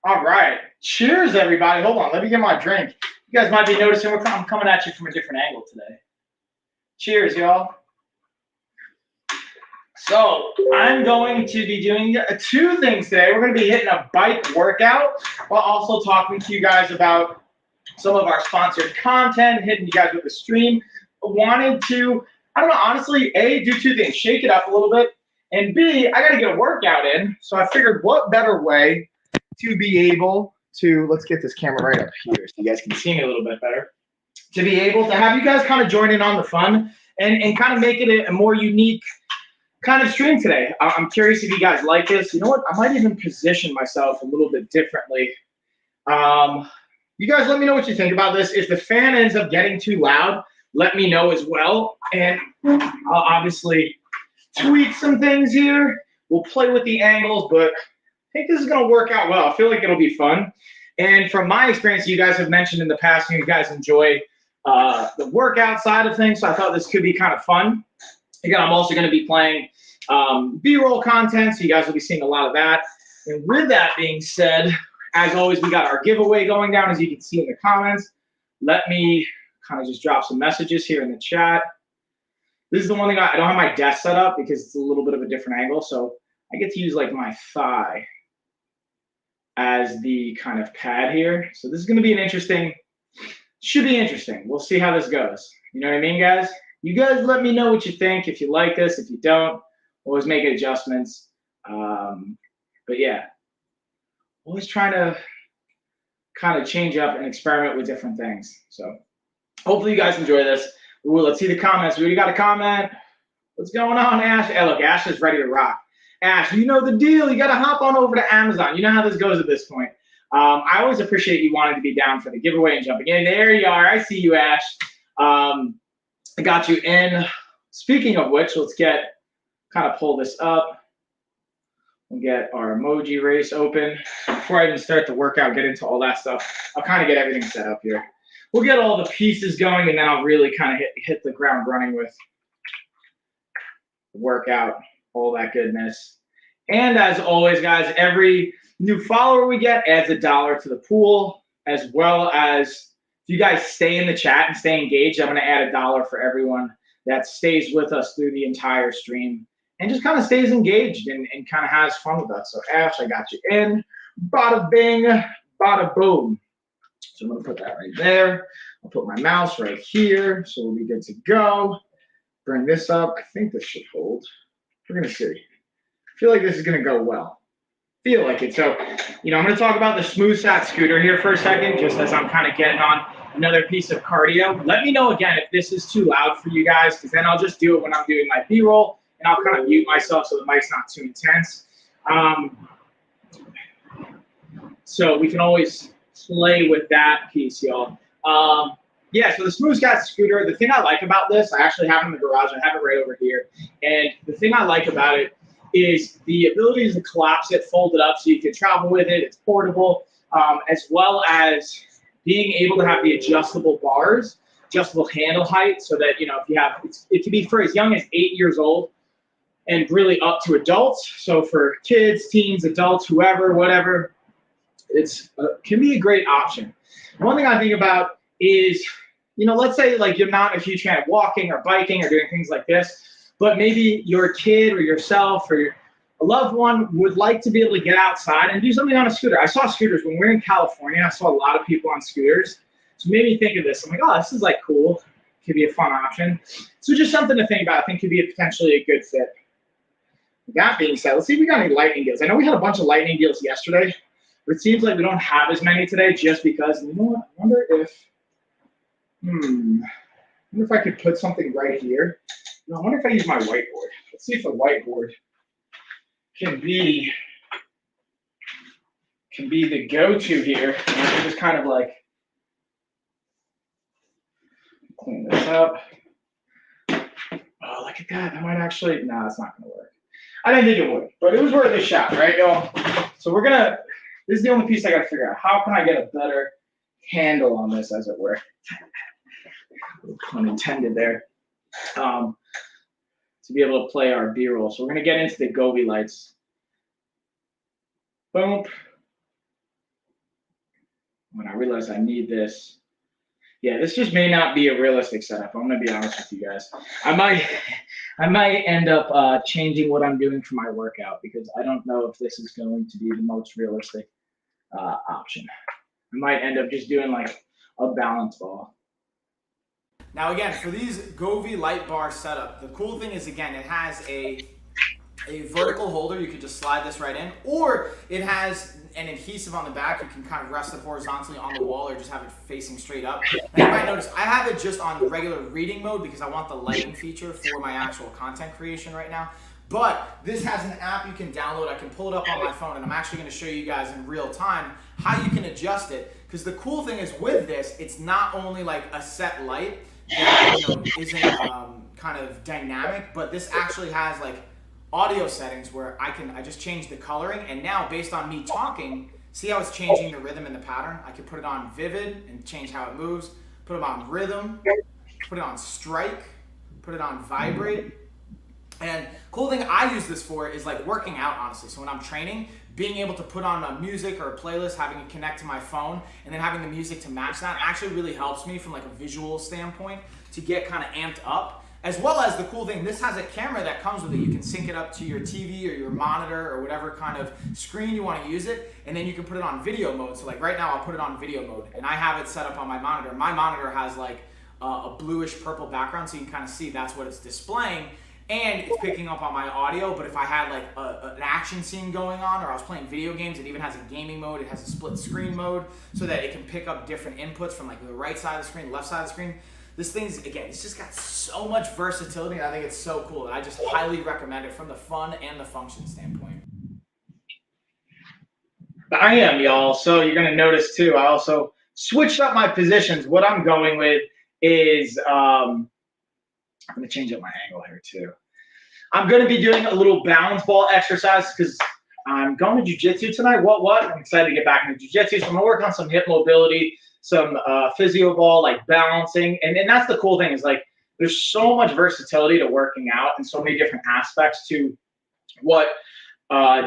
All right. Cheers, everybody. Hold on. Let me get my drink. You guys might be noticing I'm coming at you from a different angle today. Cheers, y'all. So I'm going to be doing two things today. We're going to be hitting a bike workout while also talking to you guys about some of our sponsored content, hitting you guys with the stream. Wanted to, I don't know, honestly, A, do two things. Shake it up a little bit. And B, I got to get a workout in. So I figured what better way to be able to, let's get this camera right up here so you guys can see me a little bit better, to be able to have you guys kind of join in on the fun and kind of make it a more unique kind of stream today. I'm curious if you guys like this. You know what? I might even position myself a little bit differently. You guys let me know what you think about this. If the fan ends up getting too loud, let me know as well. And I'll obviously tweak some things here. We'll play with the angles, but I think this is going to work out well. I feel like it'll be fun. And from my experience, you guys have mentioned in the past, you guys enjoy the workout side of things. So I thought this could be kind of fun. Again, I'm also going to be playing B-roll content, so you guys will be seeing a lot of that. And with that being said, as always, we got our giveaway going down, as you can see in the comments. Let me kind of just drop some messages here in the chat. This is the one thing I don't have my desk set up because it's a little bit of a different angle, so I get to use like my thigh as the kind of pad here. So this is going to be an interesting, should be interesting. We'll see how this goes. You know what I mean, guys? You guys let me know what you think. If you like this, if you don't, always make adjustments. But yeah, always trying to kind of change up and experiment with different things. So hopefully you guys enjoy this. Ooh, let's see the comments. We already got a comment. What's going on, Ash? Hey, look, Ash is ready to rock. Ash, you know the deal. You got to hop on over to Amazon. You know how this goes at this point. I always appreciate you wanting to be down for the giveaway and jumping in. There you are. I see you, Ash. I got you in. Speaking of which, let's kind of pull this up. We'll get our emoji race open. Before I even start the workout, get into all that stuff, I'll kind of get everything set up here. We'll get all the pieces going, and then I'll really kind of hit the ground running with the workout, all that goodness. And as always, guys, every new follower we get adds $1 to the pool, as well as if you guys stay in the chat and stay engaged, I'm going to add $1 for everyone that stays with us through the entire stream and just kind of stays engaged and kind of has fun with us. So, Ash, I got you in. Bada bing, bada boom. So I'm going to put that right there. I'll put my mouse right here, so we'll be good to go. Bring this up. I think this should hold. We're going to see. I feel like this is going to go well. Feel like it. So, I'm going to talk about the Smooth Sat scooter here for a second, just as I'm kind of getting on another piece of cardio. Let me know, again, if this is too loud for you guys, because then I'll just do it when I'm doing my B-roll, and I'll kind of mute myself so the mic's not too intense. So we can always play with that piece, y'all. Yeah, so the Smooth Sat scooter, the thing I like about this, I actually have it in the garage. I have it right over here. And the thing I like about it is the ability to collapse it, fold it up so you can travel with it. It's portable, as well as being able to have the adjustable bars, adjustable handle height, so that, if you have, it can be for as young as 8 years old and really up to adults. So for kids, teens, adults, whoever, whatever, it's can be a great option. One thing I think about is, let's say like you're not a huge fan of walking or biking or doing things like this, but maybe your kid or yourself or a loved one would like to be able to get outside and do something on a scooter. I saw scooters when we were in California. I saw a lot of people on scooters. So it made me think of this. I'm like, oh, this is like cool. Could be a fun option. So just something to think about. I think could be potentially a good fit. That being said, let's see if we got any lightning deals. I know we had a bunch of lightning deals yesterday, but it seems like we don't have as many today just because, you know what, I wonder if I could put something right here. I wonder if I use my whiteboard. Let's see if the whiteboard can be the go-to here. I can just kind of like clean this up. Oh, look at that. That might actually, no, it's not going to work. I didn't think it would, but it was worth a shot, right, y'all? So this is the only piece I got to figure out. How can I get a better handle on this, as it were? Pun intended there. To be able to play our B-roll. So we're going to get into the Gobi lights. Boom. when I realized I need this. Yeah, this just may not be a realistic setup. I'm gonna be honest with you guys. I might end up changing what I'm doing for my workout because I don't know if this is going to be the most realistic option. I might end up just doing like a balance ball. Now again, for these Govee light bar setup, the cool thing is, again, it has a vertical holder. You could just slide this right in, or it has an adhesive on the back. You can kind of rest it horizontally on the wall or just have it facing straight up. Now you might notice I have it just on regular reading mode because I want the lighting feature for my actual content creation right now. But this has an app you can download. I can pull it up on my phone, and I'm actually going to show you guys in real time how you can adjust it. Because the cool thing is with this, it's not only like a set light that, you know, isn't kind of dynamic, but this actually has like audio settings where I just change the coloring, and now based on me talking, see how it's changing the rhythm and the pattern? I can put it on vivid and change how it moves, put it on rhythm, put it on strike, put it on vibrate. And cool thing I use this for is like working out, honestly. So when I'm training, being able to put on a music or a playlist, having it connect to my phone, and then having the music to match that actually really helps me from like a visual standpoint to get kind of amped up. As well as the cool thing, this has a camera that comes with it. You can sync it up to your TV or your monitor or whatever kind of screen you want to use it, and then you can put it on video mode. So like right now, I'll put it on video mode, and I have it set up on my monitor. My monitor has like a bluish purple background, so you can kind of see that's what it's displaying, and it's picking up on my audio. But if I had like an action scene going on, or I was playing video games, it even has a gaming mode. It has a split screen mode so that it can pick up different inputs from like the right side of the screen, left side of the screen. This thing's, again, it's just got so much versatility, and I think it's so cool. And I just highly recommend it from the fun and the function standpoint. I am, y'all. So you're gonna notice too, I also switched up my positions. What I'm going with is, I'm gonna change up my angle here too. I'm gonna be doing a little balance ball exercise because I'm going to jiu-jitsu tonight. What? I'm excited to get back into jiu-jitsu. So I'm gonna work on some hip mobility, some physio ball, like balancing. And that's the cool thing is like, there's so much versatility to working out and so many different aspects to what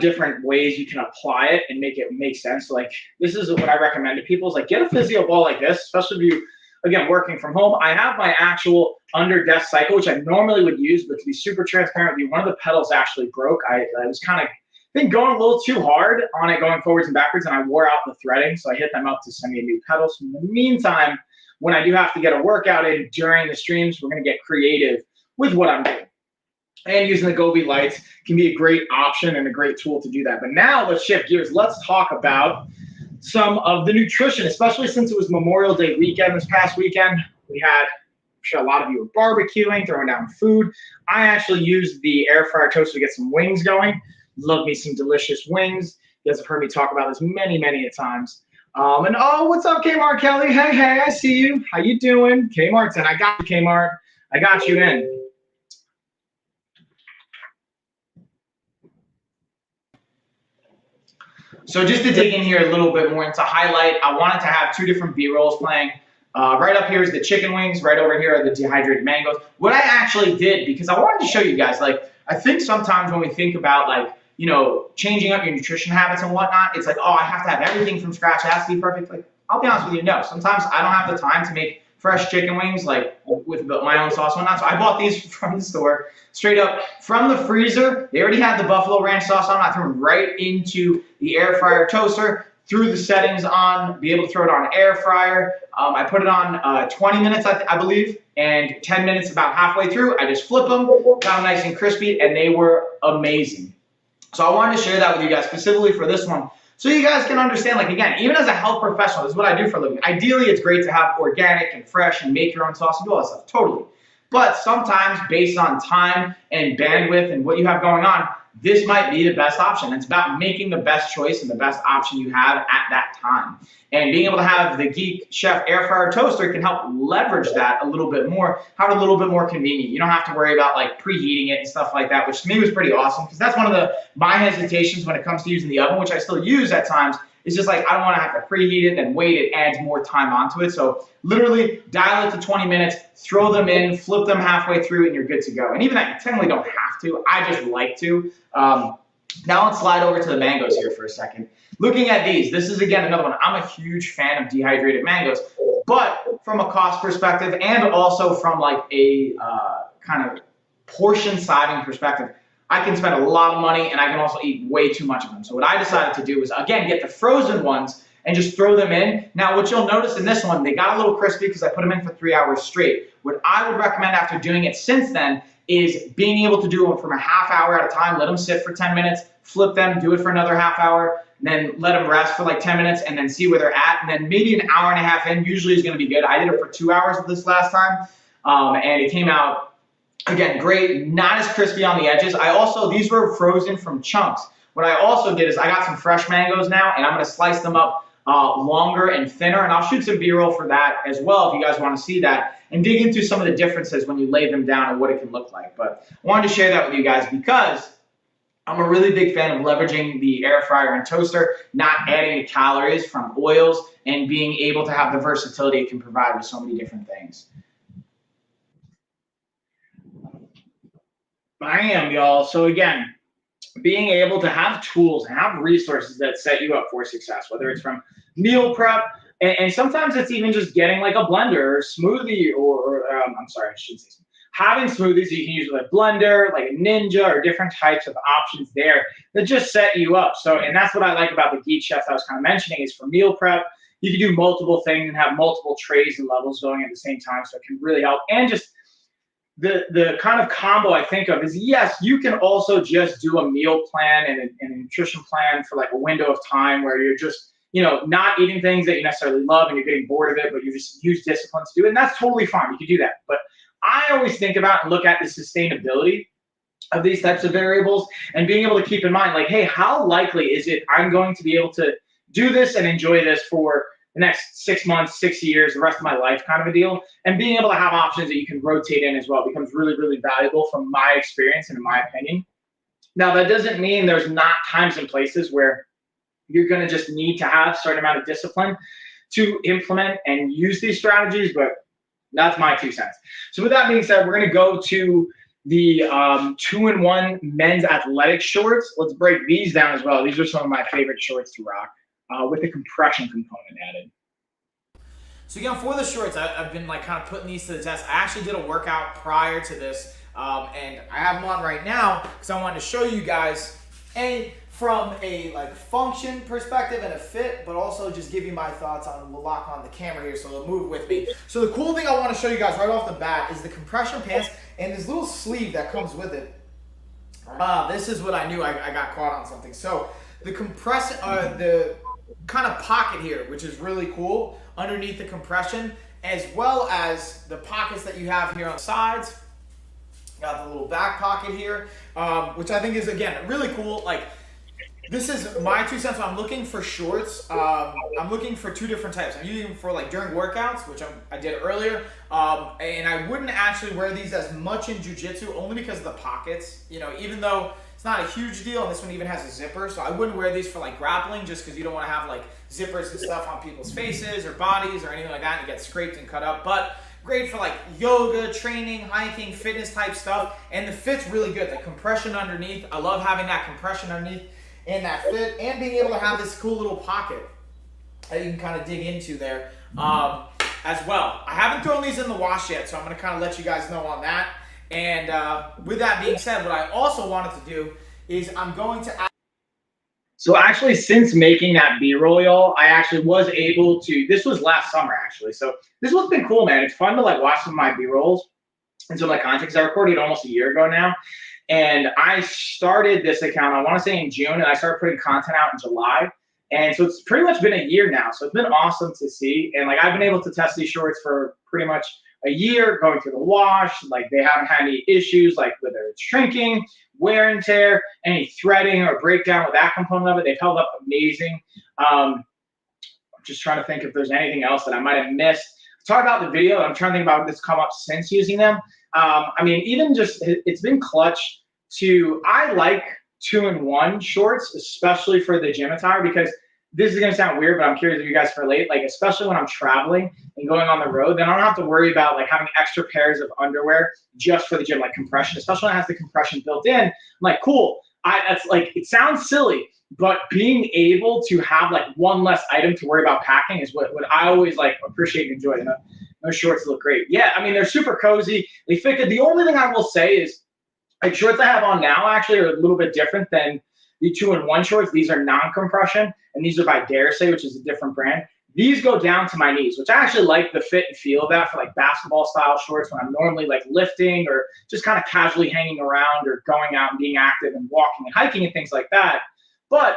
different ways you can apply it and make it make sense. Like this is what I recommend to people is like, get a physio ball like this, especially if you, again, working from home. I have my actual under desk cycle, which I normally would use, but to be super transparent with you, one of the pedals actually broke. I was kind of been going a little too hard on it, going forwards and backwards, and I wore out the threading, so I hit them up to send me a new pedal. So in the meantime, when I do have to get a workout in during the streams, we're gonna get creative with what I'm doing. And using the Govee lights can be a great option and a great tool to do that. But now let's shift gears. Let's talk about some of the nutrition, especially since it was Memorial Day weekend this past weekend. We had, I'm sure a lot of you were barbecuing, throwing down food. I actually used the air fryer toaster to get some wings going. Love me some delicious wings. You guys have heard me talk about this many, many a times. And oh, what's up, Kmart Kelly? Hey, I see you. How you doing? Kmart's in. I got you, Kmart. I got you in. So just to dig in here a little bit more and to highlight, I wanted to have two different B-rolls playing. Right up here is the chicken wings. Right over here are the dehydrated mangoes. What I actually did, because I wanted to show you guys, like, I think sometimes when we think about, like, you know, changing up your nutrition habits and whatnot, it's like, oh, I have to have everything from scratch. It has to be perfect. Like, I'll be honest with you, no. Sometimes I don't have the time to make fresh chicken wings, like with my own sauce and whatnot. So I bought these from the store, straight up from the freezer. They already had the buffalo ranch sauce on. I threw them right into the air fryer toaster, threw the settings on, be able to throw it on air fryer. I put it on 20 minutes, I believe, and 10 minutes about halfway through. I just flip them, got them nice and crispy, and they were amazing. So I wanted to share that with you guys specifically for this one, so you guys can understand, like, again, even as a health professional, this is what I do for a living. Ideally, it's great to have organic and fresh and make your own sauce and do all that stuff, totally. But sometimes, based on time and bandwidth and what you have going on, this might be the best option. It's about making the best choice and the best option you have at that time. And being able to have the Geek Chef air fryer toaster can help leverage that a little bit more, have it a little bit more convenient. You don't have to worry about like preheating it and stuff like that, which to me was pretty awesome, because that's one of my hesitations when it comes to using the oven, which I still use at times. It's just like, I don't want to have to preheat it and wait. It adds more time onto it. So literally dial it to 20 minutes, throw them in, flip them halfway through, and you're good to go. And even that, you technically don't have to. I just like to. Now let's slide over to the mangoes here for a second. Looking at these, this is again another one. I'm a huge fan of dehydrated mangoes, but from a cost perspective and also from like a kind of portion sizing perspective, I can spend a lot of money and I can also eat way too much of them. So what I decided to do was, again, get the frozen ones and just throw them in. Now, what you'll notice in this one, they got a little crispy because I put them in for 3 hours straight. What I would recommend after doing it since then is being able to do them from a half hour at a time, let them sit for 10 minutes, flip them, do it for another half hour, then let them rest for like 10 minutes and then see where they're at. And then maybe an hour and a half in usually is gonna be good. I did it for 2 hours this last time and it came out, again, great, not as crispy on the edges. These were frozen from chunks. What I also did is I got some fresh mangoes now and I'm gonna slice them up longer and thinner, and I'll shoot some B-roll for that as well if you guys want to see that and dig into some of the differences when you lay them down and what it can look like. But I wanted to share that with you guys because I'm a really big fan of leveraging the air fryer and toaster, not adding the calories from oils, and being able to have the versatility it can provide with so many different things. Bam, y'all. So again, being able to have tools and have resources that set you up for success, whether it's from meal prep, and sometimes it's even just getting like a blender or smoothie, or I'm sorry, I shouldn't say smoothie. Having smoothies you can use with a blender, like a Ninja, or different types of options there that just set you up. So, and that's what I like about the Geek Chef I was kind of mentioning is for meal prep, you can do multiple things and have multiple trays and levels going at the same time, so it can really help. And just the kind of combo I think of is, yes, you can also just do a meal plan and a nutrition plan for like a window of time where you're just, you know, not eating things that you necessarily love and you're getting bored of it, but you just use discipline to do it. And that's totally fine. You can do that. But I always think about and look at the sustainability of these types of variables and being able to keep in mind, like, hey, how likely is it I'm going to be able to do this and enjoy this for the next 6 months, 6 years, the rest of my life kind of a deal. And being able to have options that you can rotate in as well becomes really, really valuable from my experience and in my opinion. Now, that doesn't mean there's not times and places where you're going to just need to have a certain amount of discipline to implement and use these strategies, but that's my 2 cents. So with that being said, we're going to go to the 2-in-1 men's athletic shorts. Let's break these down as well. These are some of my favorite shorts to rock. With the compression component added. So again, for the shorts, I've been like kind of putting these to the test. I actually did a workout prior to this, and I have them on right now because I wanted to show you guys from a like function perspective and a fit, but also just give you my thoughts on. We'll lock on the camera here so they'll move with me. So the cool thing I want to show you guys right off the bat is the compression pants and this little sleeve that comes with it. This is what I knew I got caught on something. So the the kind of pocket here, which is really cool underneath the compression, as well as the pockets that you have here on the sides. Got the little back pocket here, which I think is, again, really cool. Like, this is my 2 cents. I'm looking for shorts. I'm looking for 2 different types. I'm using them for like during workouts, which I did earlier. And I wouldn't actually wear these as much in jiu-jitsu only because of the pockets. You know, even though it's not a huge deal, and this one even has a zipper, so I wouldn't wear these for like grappling just because you don't want to have like zippers and stuff on people's faces or bodies or anything like that and get scraped and cut up. But great for like yoga, training, hiking, fitness type stuff, and the fit's really good. The compression underneath, I love having that compression underneath and that fit, and being able to have this cool little pocket that you can kind of dig into there as well. I haven't thrown these in the wash yet, so I'm going to kind of let you guys know on that. And with that being said, what I also wanted to do is I'm going to add. So actually, since making that B-roll, y'all, I actually was able to, this was last summer actually. So this one's been cool, man. It's fun to like watch some of my B-rolls and some of my content because I recorded almost a year ago now. And I started this account, I want to say in June, and I started putting content out in July. And so it's pretty much been a year now. So it's been awesome to see. And like I've been able to test these shorts for pretty much a year, going through the wash. Like they haven't had any issues, like whether it's shrinking, wear and tear, any threading or breakdown with that component of it. They've held up amazing. I'm just trying to think if there's anything else that I might have missed. Talk about the video. I'm trying to think about this come up since using them. I mean, even just, it's been clutch to, I like 2-in-1 shorts, especially for the gym attire, because this is going to sound weird, but I'm curious if you guys can relate, like, especially when I'm traveling and going on the road, then I don't have to worry about like having extra pairs of underwear just for the gym, like compression, especially when it has the compression built in. I'm like, cool. that's like, it sounds silly, but being able to have like one less item to worry about packing is what I always like appreciate and enjoy. Those shorts look great. Yeah, I mean, they're super cozy. They fit good. The only thing I will say is, like, shorts I have on now actually are a little bit different than the 2-in-1 shorts. These are non-compression, and these are by Daresay, which is a different brand. These go down to my knees, which I actually like the fit and feel of that for like basketball style shorts when I'm normally like lifting or just kind of casually hanging around or going out and being active and walking and hiking and things like that. But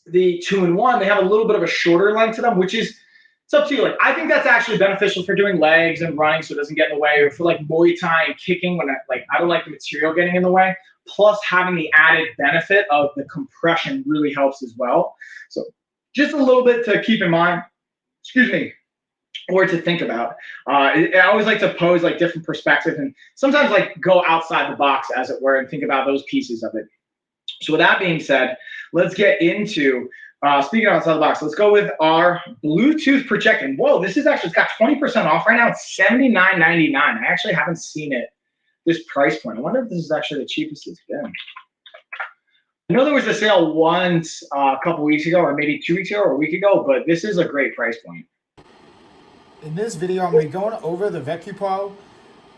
the 2-in-1, they have a little bit of a shorter length to them, which is, it's up to you. Like, I think that's actually beneficial for doing legs and running so it doesn't get in the way, or for like Muay Thai and kicking when I don't like the material getting in the way. Plus having the added benefit of the compression really helps as well. So just a little bit to keep in mind, or to think about. I always like to pose like different perspectives and sometimes like go outside the box, as it were, and think about those pieces of it. So with that being said, let's get into, speaking of outside the box, let's go with our Bluetooth projector. Whoa, this is actually, it's got 20% off right now. It's $79.99. I actually haven't seen it this price point. I wonder if this is actually the cheapest it's been. I know there was a sale once a couple weeks ago, or maybe 2 weeks ago or a week ago, but this is a great price point. In this video, I'm going to be going over the Vec Pro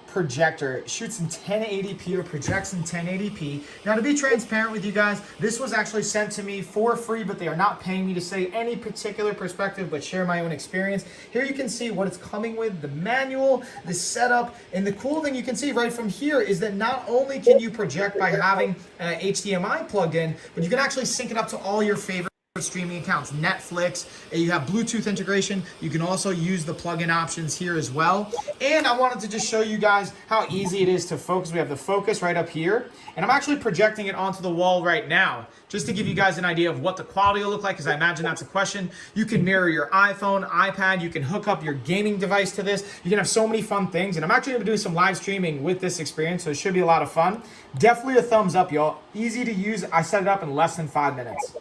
Projector. It shoots in 1080p or projects in 1080p. Now, to be transparent with you guys, this was actually sent to me for free, but they are not paying me to say any particular perspective, but share my own experience. Here you can see what it's coming with, the manual, the setup, and the cool thing you can see right from here is that not only can you project by having HDMI plugged in, but you can actually sync it up to all your favorite streaming accounts, Netflix, you have Bluetooth integration. You can also use the plug-in options here as well. And I wanted to just show you guys how easy it is to focus. We have the focus right up here, and I'm actually projecting it onto the wall right now, just to give you guys an idea of what the quality will look like, because I imagine that's a question. You can mirror your iPhone, iPad, you can hook up your gaming device to this. You can have so many fun things, and I'm actually gonna do some live streaming with this experience, so it should be a lot of fun. Definitely a thumbs up, y'all. Easy to use. I set it up in less than 5 minutes.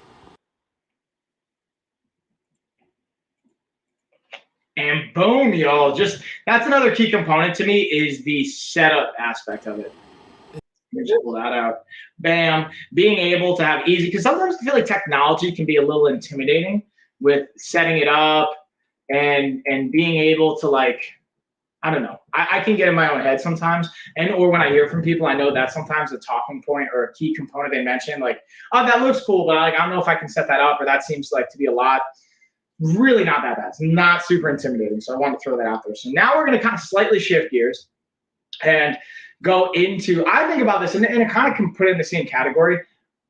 And boom, y'all. Just, that's another key component to me, is the setup aspect of it. Just pull that out. Bam. Being able to have easy, because sometimes I feel like technology can be a little intimidating with setting it up and being able to, like, I don't know. I can get in my own head sometimes, or when I hear from people, I know that's sometimes a talking point or a key component they mention, like, oh, that looks cool, but I don't know if I can set that up, or that seems like to be a lot. Really not that bad. It's not super intimidating, so I wanted to throw that out there. So now we're going to kind of slightly shift gears and go into, I think about this, and I kind of can put it in the same category.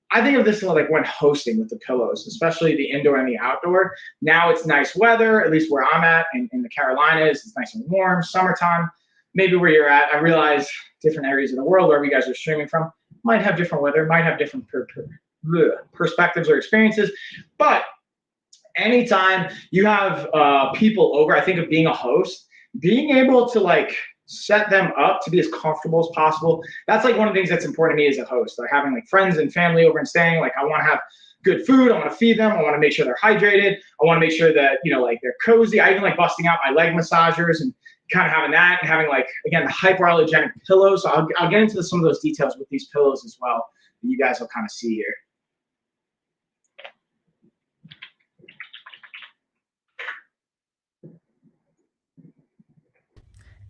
I think of this like when hosting with the pillows, especially the indoor and the outdoor. Now it's nice weather, at least where I'm at in the Carolinas. It's nice and warm, summertime. Maybe where you're at, I realize different areas of the world, wherever you guys are streaming from, might have different weather, might have different perspectives or experiences, but anytime you have people over, I think of being a host, being able to like set them up to be as comfortable as possible. That's like one of the things that's important to me as a host, like having like friends and family over and staying. Like, I want to have good food. I want to feed them. I want to make sure they're hydrated. I want to make sure that, you know, like they're cozy. I even like busting out my leg massagers and kind of having that, and having like, again, the hyperallergenic pillows. So I'll get into some of those details with these pillows as well, that you guys will kind of see here.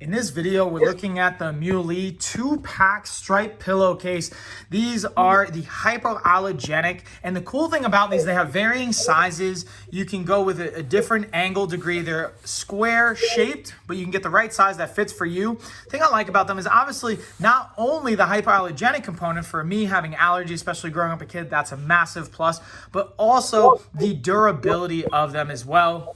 In this video, we're looking at the Mules 2-pack stripe pillowcase. These are the hypoallergenic, and the cool thing about these, they have varying sizes. You can go with a different angle degree. They're square shaped, but you can get the right size that fits for you. The thing I like about them is obviously not only the hypoallergenic component. For me, having allergies, especially growing up a kid, that's a massive plus, but also the durability of them as well.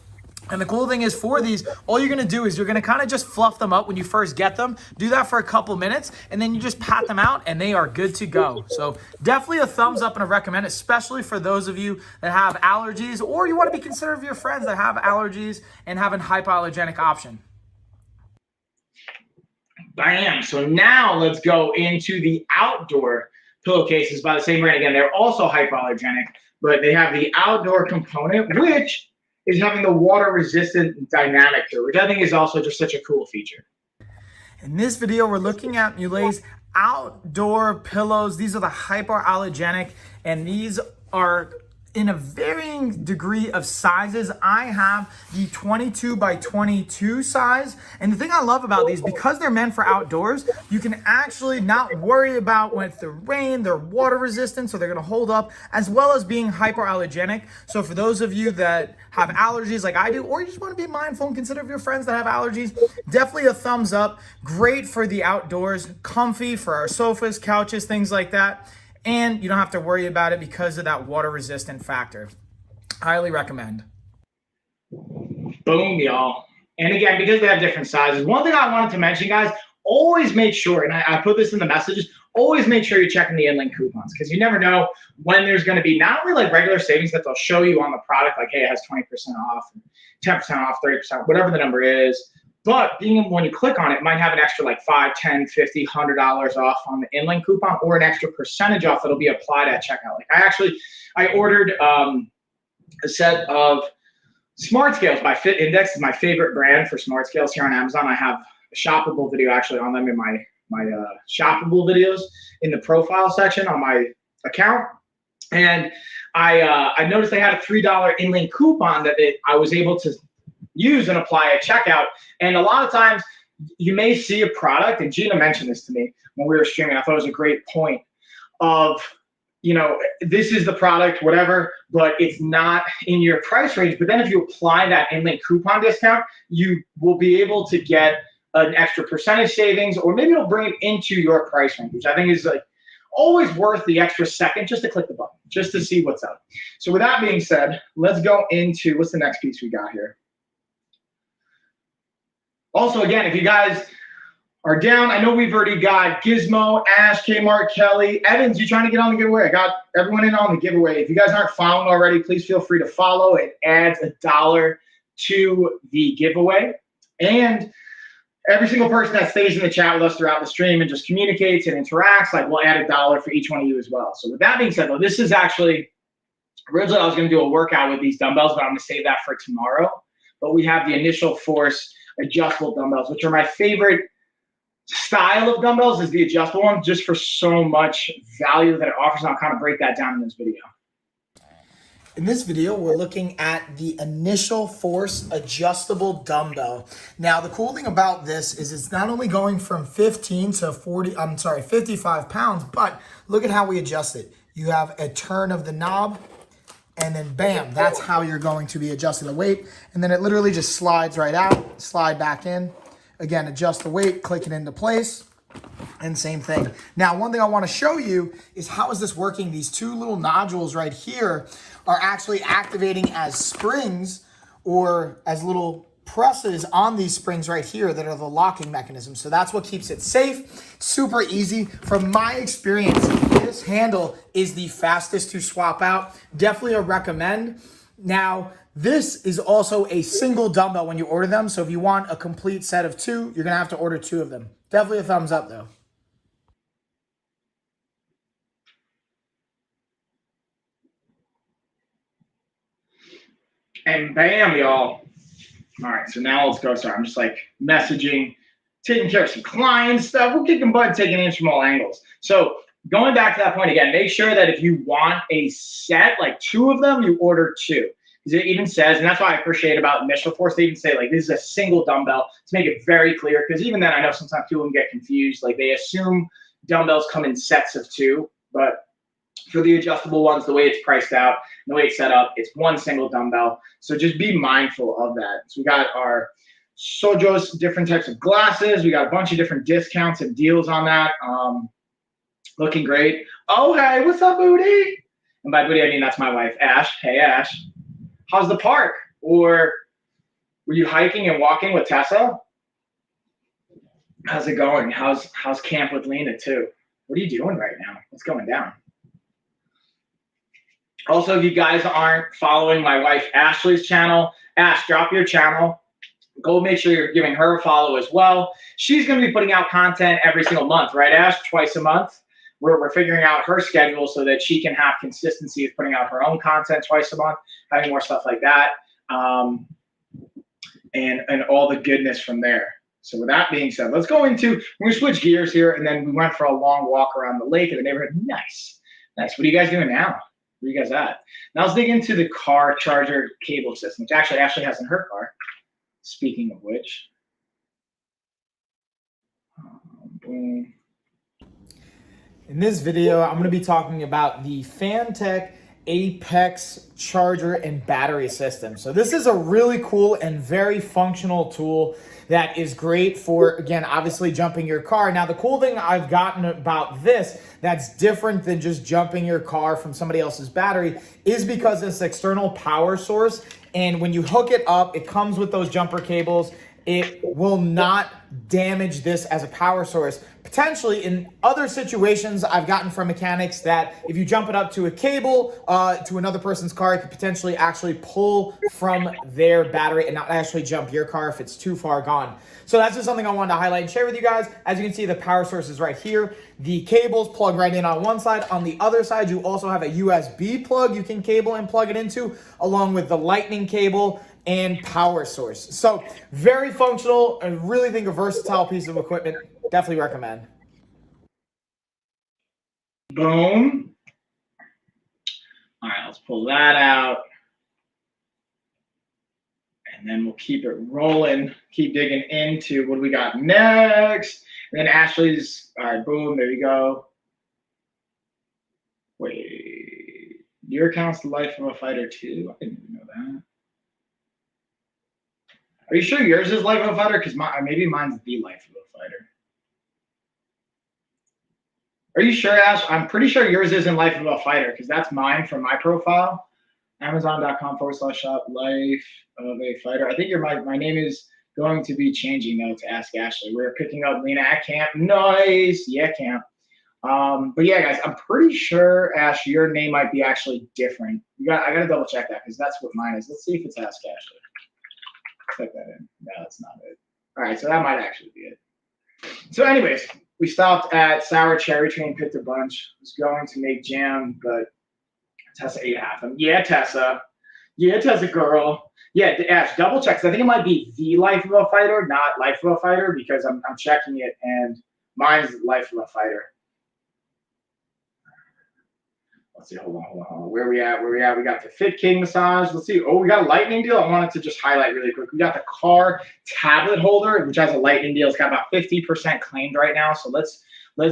And the cool thing is, for these, all you're gonna do is you're gonna kind of just fluff them up when you first get them. Do that for a couple minutes, and then you just pat them out, and they are good to go. So definitely a thumbs up and a recommend, especially for those of you that have allergies, or you wanna be considerate of your friends that have allergies and have a hypoallergenic option. Bam. So now let's go into the outdoor pillowcases by the same brand. Again, they're also hypoallergenic, but they have the outdoor component, which is having the water-resistant dynamic here, which I think is also just such a cool feature. In this video, we're looking at Mules outdoor pillows. These are the hypoallergenic, and these are in a varying degree of sizes. I have the 22 by 22 size. And the thing I love about these, because they're meant for outdoors, you can actually not worry about when it's the rain, they're water resistant, so they're gonna hold up, as well as being hypoallergenic. So for those of you that have allergies like I do, or you just wanna be mindful and consider your friends that have allergies, definitely a thumbs up. Great for the outdoors, comfy for our sofas, couches, things like that. And you don't have to worry about it because of that water resistant factor. Highly recommend. Boom, y'all. And again, because they have different sizes, one thing I wanted to mention, guys, always make sure, and I put this in the messages, always make sure you're checking the in-link coupons, because you never know when there's going to be not only like regular savings that they'll show you on the product, like, hey, it has 20% off, 10% off, 30%, whatever the number is. But when you click on it, it might have an extra like $5, $10, $50, $100 off on the in-link coupon, or an extra percentage off that'll be applied at checkout. Like I ordered a set of Smart Scales by Fit Index. Is my favorite brand for smart scales here on Amazon. I have a shoppable video actually on them in my shoppable videos in the profile section on my account. And I noticed they had a $3 in-link coupon that I was able to use and apply at checkout. And a lot of times you may see a product, and Gina mentioned this to me when we were streaming. I thought it was a great point of, you know, this is the product, whatever, but it's not in your price range. But then if you apply that in-link coupon discount, you will be able to get an extra percentage savings, or maybe it'll bring it into your price range, which I think is like always worth the extra second just to click the button, just to see what's up. So with that being said, let's go into, what's the next piece we got here? Also, again, if you guys are down, I know we've already got Gizmo, Ash, Kmart, Kelly, Evans, you trying to get on the giveaway? I got everyone in on the giveaway. If you guys aren't following already, please feel free to follow. It adds $1 to the giveaway. And every single person that stays in the chat with us throughout the stream and just communicates and interacts, like, we'll add $1 for each one of you as well. So with that being said, though, this is actually, originally I was going to do a workout with these dumbbells, but I'm going to save that for tomorrow. But we have the Initial Force adjustable dumbbells, which are my favorite style of dumbbells, is the adjustable one, just for so much value that it offers. And I'll kind of break that down in this video. In this video, we're looking at the Initial Force adjustable dumbbell. Now, the cool thing about this is it's not only going from 15 to 55 pounds, but look at how we adjust it. You have a turn of the knob, and then bam, that's how you're going to be adjusting the weight. And then it literally just slides right out, slide back in. Again, adjust the weight, click it into place, and same thing. Now, one thing I want to show you is how is this working? These two little nodules right here are actually activating as springs, or as little presses on these springs right here that are the locking mechanism. So that's what keeps it safe, super easy. From my experience, this handle is the fastest to swap out. Definitely a recommend. Now, this is also a single dumbbell when you order them. So if you want a complete set of two, you're gonna have to order 2 of them. Definitely a thumbs up though. And bam, y'all. All right, so now let's go. Sorry, I'm just like messaging, taking care of some client stuff. We're kicking butt, taking in from all angles. So going back to that point again, make sure that if you want a set, like 2 of them, you order 2. Because it even says, and that's why I appreciate about Initial Force, they even say like this is a single dumbbell to make it very clear. Because even then, I know sometimes people can get confused. Like they assume dumbbells come in sets of 2, but for the adjustable ones, the way it's priced out, the way it's set up, it's 1 single dumbbell. So just be mindful of that. So we got our Sojos, different types of glasses. We got a bunch of different discounts and deals on that. Looking great. Oh, hey, what's up, Booty? And by Booty, I mean that's my wife, Ash. Hey, Ash. How's the park? Or were you hiking and walking with Tessa? How's it going? How's camp with Lena too? What are you doing right now? What's going down? Also, if you guys aren't following my wife Ashley's channel, Ash, drop your channel. Go make sure you're giving her a follow as well. She's going to be putting out content every single month, right, Ash? Twice a month. We're figuring out her schedule so that she can have consistency of putting out her own content twice a month, having more stuff like that, and all the goodness from there. So with that being said, let's go into, we're going to switch gears here, and then we went for a long walk around the lake in the neighborhood. Nice. Nice. What are you guys doing now? Where are you guys at? Now let's dig into the car charger cable system, which actually Ashley has in her car. Speaking of which. Boom. In this video, I'm going to be talking about the Fantech Apex charger and battery system. So this is a really cool and very functional tool that is great for, again, obviously jumping your car. Now, the cool thing I've gotten about this that's different than just jumping your car from somebody else's battery is because it's external power source. And when you hook it up, it comes with those jumper cables. It will not damage this as a power source. Potentially in other situations, I've gotten from mechanics that if you jump it up to a cable to another person's car, it could potentially actually pull from their battery and not actually jump your car if it's too far gone. So that's just something I wanted to highlight and share with you guys. As you can see, the power source is right here. The cables plug right in on one side. On the other side, you also have a USB plug you can cable and plug it into, along with the lightning cable and power source. So very functional. I really think a versatile piece of equipment. Definitely recommend. Boom. All right, let's pull that out. And then we'll keep it rolling, keep digging into what we got next. And then Ashley's, all right, boom, there you go. Wait, your account's the life of a fighter too? I didn't even know that. Are you sure yours is life of a fighter? Because maybe mine's the life of a fighter. Are you sure, Ash? I'm pretty sure yours isn't life of a fighter because that's mine from my profile. Amazon.com/shop life of a fighter. I think my name is going to be changing though to Ask Ashley. We're picking up Lena at camp. Nice. Yeah, camp. But yeah, guys, I'm pretty sure, Ash, your name might be actually different. I gotta double check that because that's what mine is. Let's see if it's Ask Ashley. Type that in. No, that's not it. All right, so that might actually be it. So anyways, we stopped at Sour Cherry Tree and picked a bunch. Was going to make jam, but Tessa ate half of them. Yeah, Tessa. Yeah, Tessa girl. Yeah, Ash, double check. 'Cause I think it might be the life of a fighter, not life of a fighter, because I'm checking it and mine's life of a fighter. Let's see, hold on. Where we at? We got the Fit King massage. Let's see. Oh, we got a lightning deal. I wanted to just highlight really quick. We got the car tablet holder, which has a lightning deal. It's got about 50% claimed right now. So let's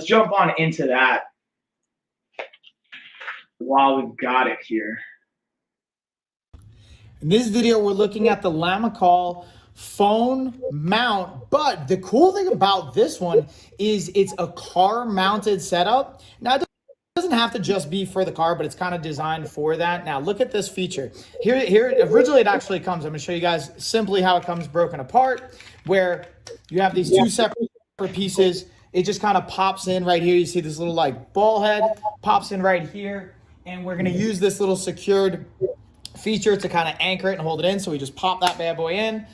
jump on into that while we've got it here. In this video, we're looking at the Lamical phone mount, but the cool thing about this one is it's a car mounted setup. Now, it doesn't have to just be for the car, but it's kind of designed for that. Now, look at this feature. Here originally it actually comes. I'm going to show you guys simply how it comes broken apart, where you have these two separate pieces. It just kind of pops in right here. You see this little like ball head pops in right here, and we're going to use this little secured feature to kind of anchor it and hold it in. So we just pop that bad boy in.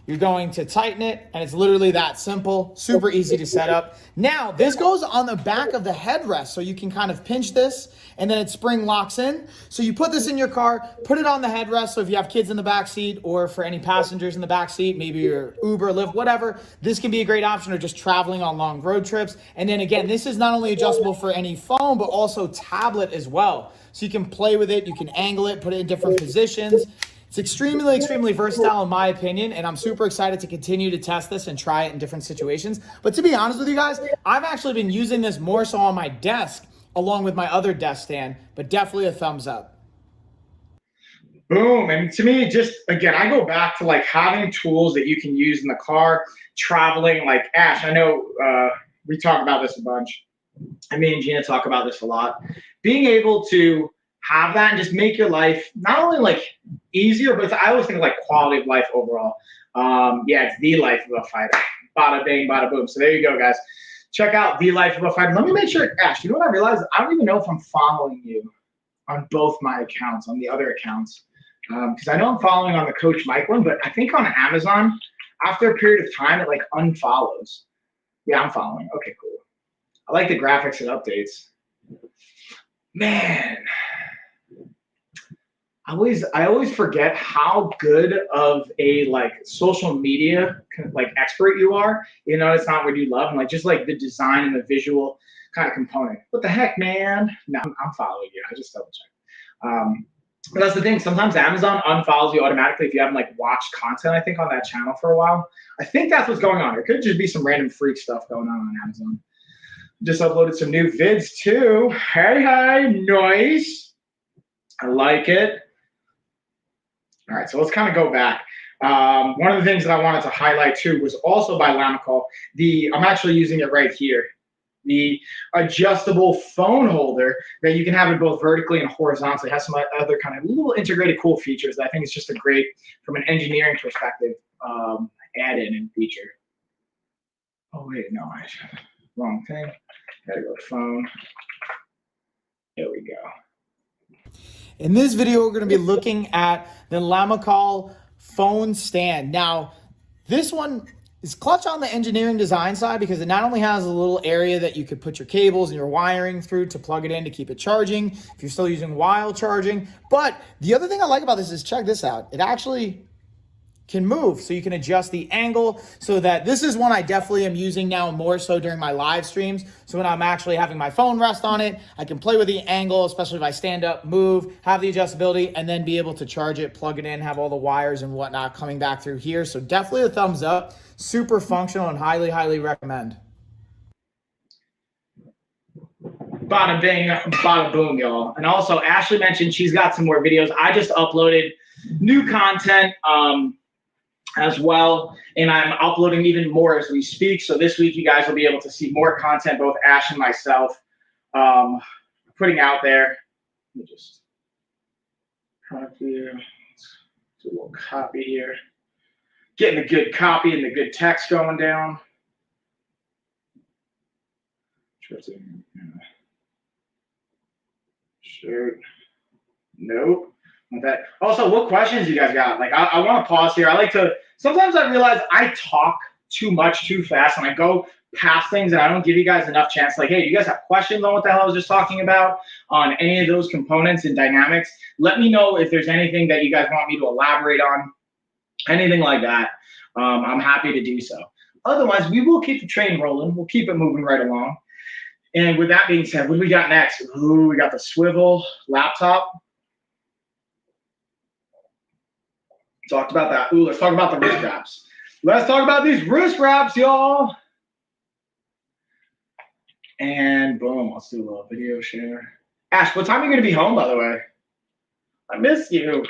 You're going to tighten it, and it's literally that simple, super easy to set up. Now, this goes on the back of the headrest, so you can kind of pinch this, and then it spring locks in. So you put this in your car, put it on the headrest, so if you have kids in the back seat, or for any passengers in the back seat, maybe your Uber, Lyft, whatever, this can be a great option, or just traveling on long road trips. And then again, this is not only adjustable for any phone, but also tablet as well. So you can play with it, you can angle it, put it in different positions. It's extremely versatile in my opinion, and I'm super excited to continue to test this and try it in different situations. But to be honest with you guys, I've actually been using this more so on my desk along with my other desk stand, but definitely a thumbs up. Boom. And to me, just again, I go back to like having tools that you can use in the car, traveling. Like Ash, I know we talk about this a bunch. And me and Gina talk about this a lot. Being able to have that and just make your life not only like easier, but I always think of like quality of life overall. Yeah, it's the life of a fighter. Bada bing, bada boom. So there you go, guys. Check out the life of a fighter. Let me make sure, Ash, you know what I realized? I don't even know if I'm following you on both my accounts, on the other accounts. Because I know I'm following on the Coach Mike one, but I think on Amazon, after a period of time, it like unfollows. Yeah, I'm following. Okay, cool. I like the graphics and updates. Man, I always forget how good of a like social media like expert you are. You know, it's not what you love, and like just like the design and the visual kind of component. What the heck, man? No, I'm following you. I just double check. But that's the thing. Sometimes Amazon unfollows you automatically if you haven't like watched content, I think, on that channel for a while. I think that's what's going on. It could just be some random freak stuff going on Amazon. Just uploaded some new vids too. Hey, nice. I like it. All right, so let's kind of go back. One of the things that I wanted to highlight too was also by Lamical. I'm actually using it right here. The adjustable phone holder that you can have it both vertically and horizontally. It has some other kind of little integrated cool features that I think is just a great, from an engineering perspective, add-in and feature. Oh wait, no, wrong thing. Gotta go to phone. There we go. In this video, we're going to be looking at the Lamical phone stand. Now, this one is clutch on the engineering design side because it not only has a little area that you could put your cables and your wiring through to plug it in to keep it charging if you're still using while charging. But the other thing I like about this is, check this out. It actually can move, so you can adjust the angle, so that this is one I definitely am using now more so during my live streams. So when I'm actually having my phone rest on it, I can play with the angle, especially if I stand up, move, have the adjustability, and then be able to charge it, plug it in, have all the wires and whatnot coming back through here. So definitely a thumbs up. Super functional and highly, highly recommend. Bada bing, bada boom, y'all. And also, Ashley mentioned she's got some more videos. I just uploaded new content as well, and I'm uploading even more as we speak. So this week, you guys will be able to see more content, both Ash and myself, putting out there. Let me just copy, do a little copy here. Getting the good copy and the good text going down. Shirt. Nope. Not that. Also, what questions you guys got? Like, I want to pause here. I like to, sometimes I realize I talk too much too fast and I go past things and I don't give you guys enough chance. Like, hey, do you guys have questions on what the hell I was just talking about on any of those components and dynamics? Let me know if there's anything that you guys want me to elaborate on, anything like that. I'm happy to do so. Otherwise, we will keep the train rolling. We'll keep it moving right along. And with that being said, what do we got next? Ooh, we got the swivel laptop. Talked about that. Ooh, let's talk about the wrist wraps. Let's talk about these wrist wraps, y'all. And boom, let's do a little video share. Ash, what time are you going to be home, by the way? I miss you.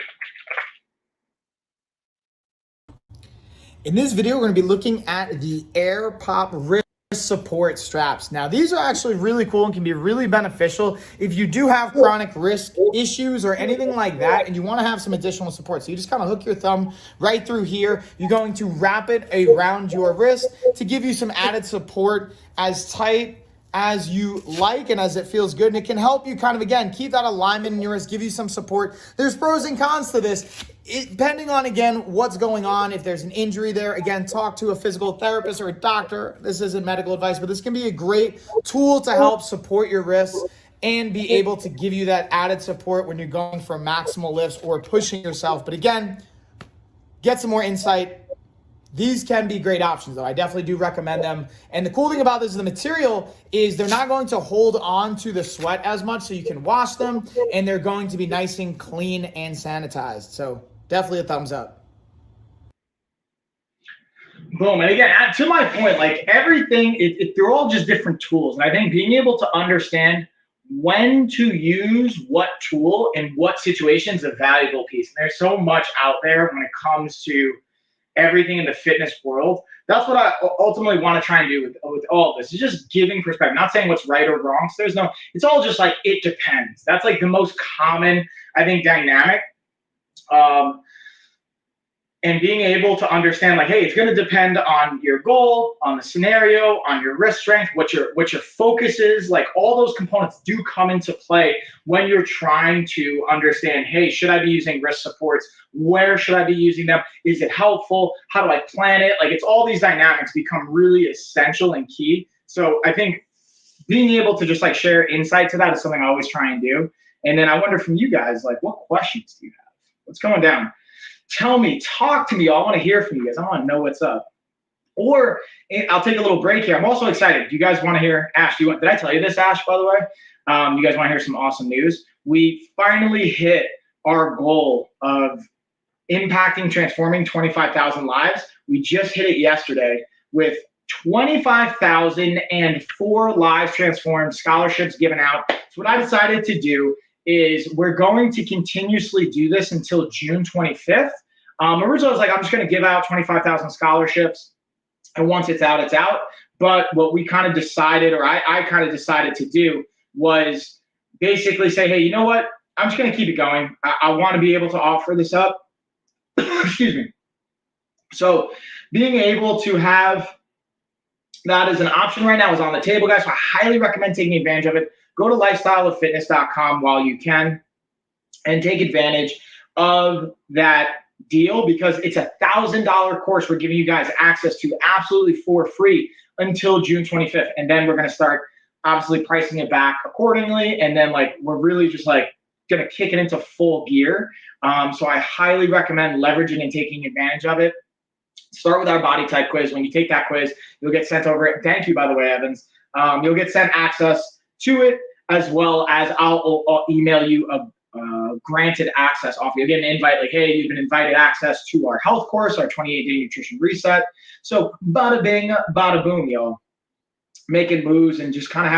In this video, we're going to be looking at the Air Pop wrist support straps. Now, these are actually really cool and can be really beneficial if you do have chronic wrist issues or anything like that and you want to have some additional support. So you just kind of hook your thumb right through here. You're going to wrap it around your wrist to give you some added support, as tight as you like and as it feels good. And it can help you kind of, again, keep that alignment in your wrist, give you some support. There's pros and cons to this. Depending on, again, what's going on, if there's an injury there, again, talk to a physical therapist or a doctor. This isn't medical advice, but this can be a great tool to help support your wrists and be able to give you that added support when you're going for maximal lifts or pushing yourself. But again, get some more insight. These can be great options, though. I definitely do recommend them. And the cool thing about this is the material is they're not going to hold on to the sweat as much, so you can wash them, and they're going to be nice and clean and sanitized. So definitely a thumbs up. Boom. And again, to my point, like everything, they're all just different tools. And I think being able to understand when to use what tool in what situation is a valuable piece. And there's so much out there when it comes to everything in the fitness world. That's what I ultimately want to try and do with all of this. It's just giving perspective, not saying what's right or wrong. So it's all just like, it depends. That's like the most common, I think, dynamic. And being able to understand, like, hey, it's going to depend on your goal, on the scenario, on your wrist strength, what your focus is. Like, all those components do come into play when you're trying to understand, hey, should I be using wrist supports? Where should I be using them? Is it helpful? How do I plan it? Like, it's all these dynamics become really essential and key. So I think being able to just like share insight to that is something I always try and do. And then I wonder from you guys, like, what questions do you have? What's going down? Tell me, talk to me. I want to hear from you guys. I want to know what's up. Or I'll take a little break here. I'm also excited. Do you guys want to hear, Ash, did I tell you this, Ash, by the way? You guys want to hear some awesome news? We finally hit our goal of impacting, transforming 25,000 lives. We just hit it yesterday with 25,004 lives transformed, scholarships given out. So what I decided to do is we're going to continuously do this until June 25th. Originally, I was like, I'm just going to give out 25,000 scholarships, and once it's out, it's out. But what we kind of decided, or I kind of decided to do, was basically say, hey, you know what? I'm just going to keep it going. I want to be able to offer this up. Excuse me. So being able to have that as an option right now is on the table, guys. So I highly recommend taking advantage of it. Go to lifestyleoffitness.com while you can and take advantage of that deal, because it's a $1,000 course we're giving you guys access to absolutely for free until June 25th. And then we're going to start obviously pricing it back accordingly. And then we're really just going to kick it into full gear. So I highly recommend leveraging and taking advantage of it. Start with our body type quiz. When you take that quiz, you'll get sent over it. Thank you, by the way, Evans. You'll get sent access to it, as well as I'll email you a granted access offer. You'll get an invite like, hey, you've been invited access to our health course, our 28-day nutrition reset. So bada bing, bada boom, y'all. Making moves and just kind of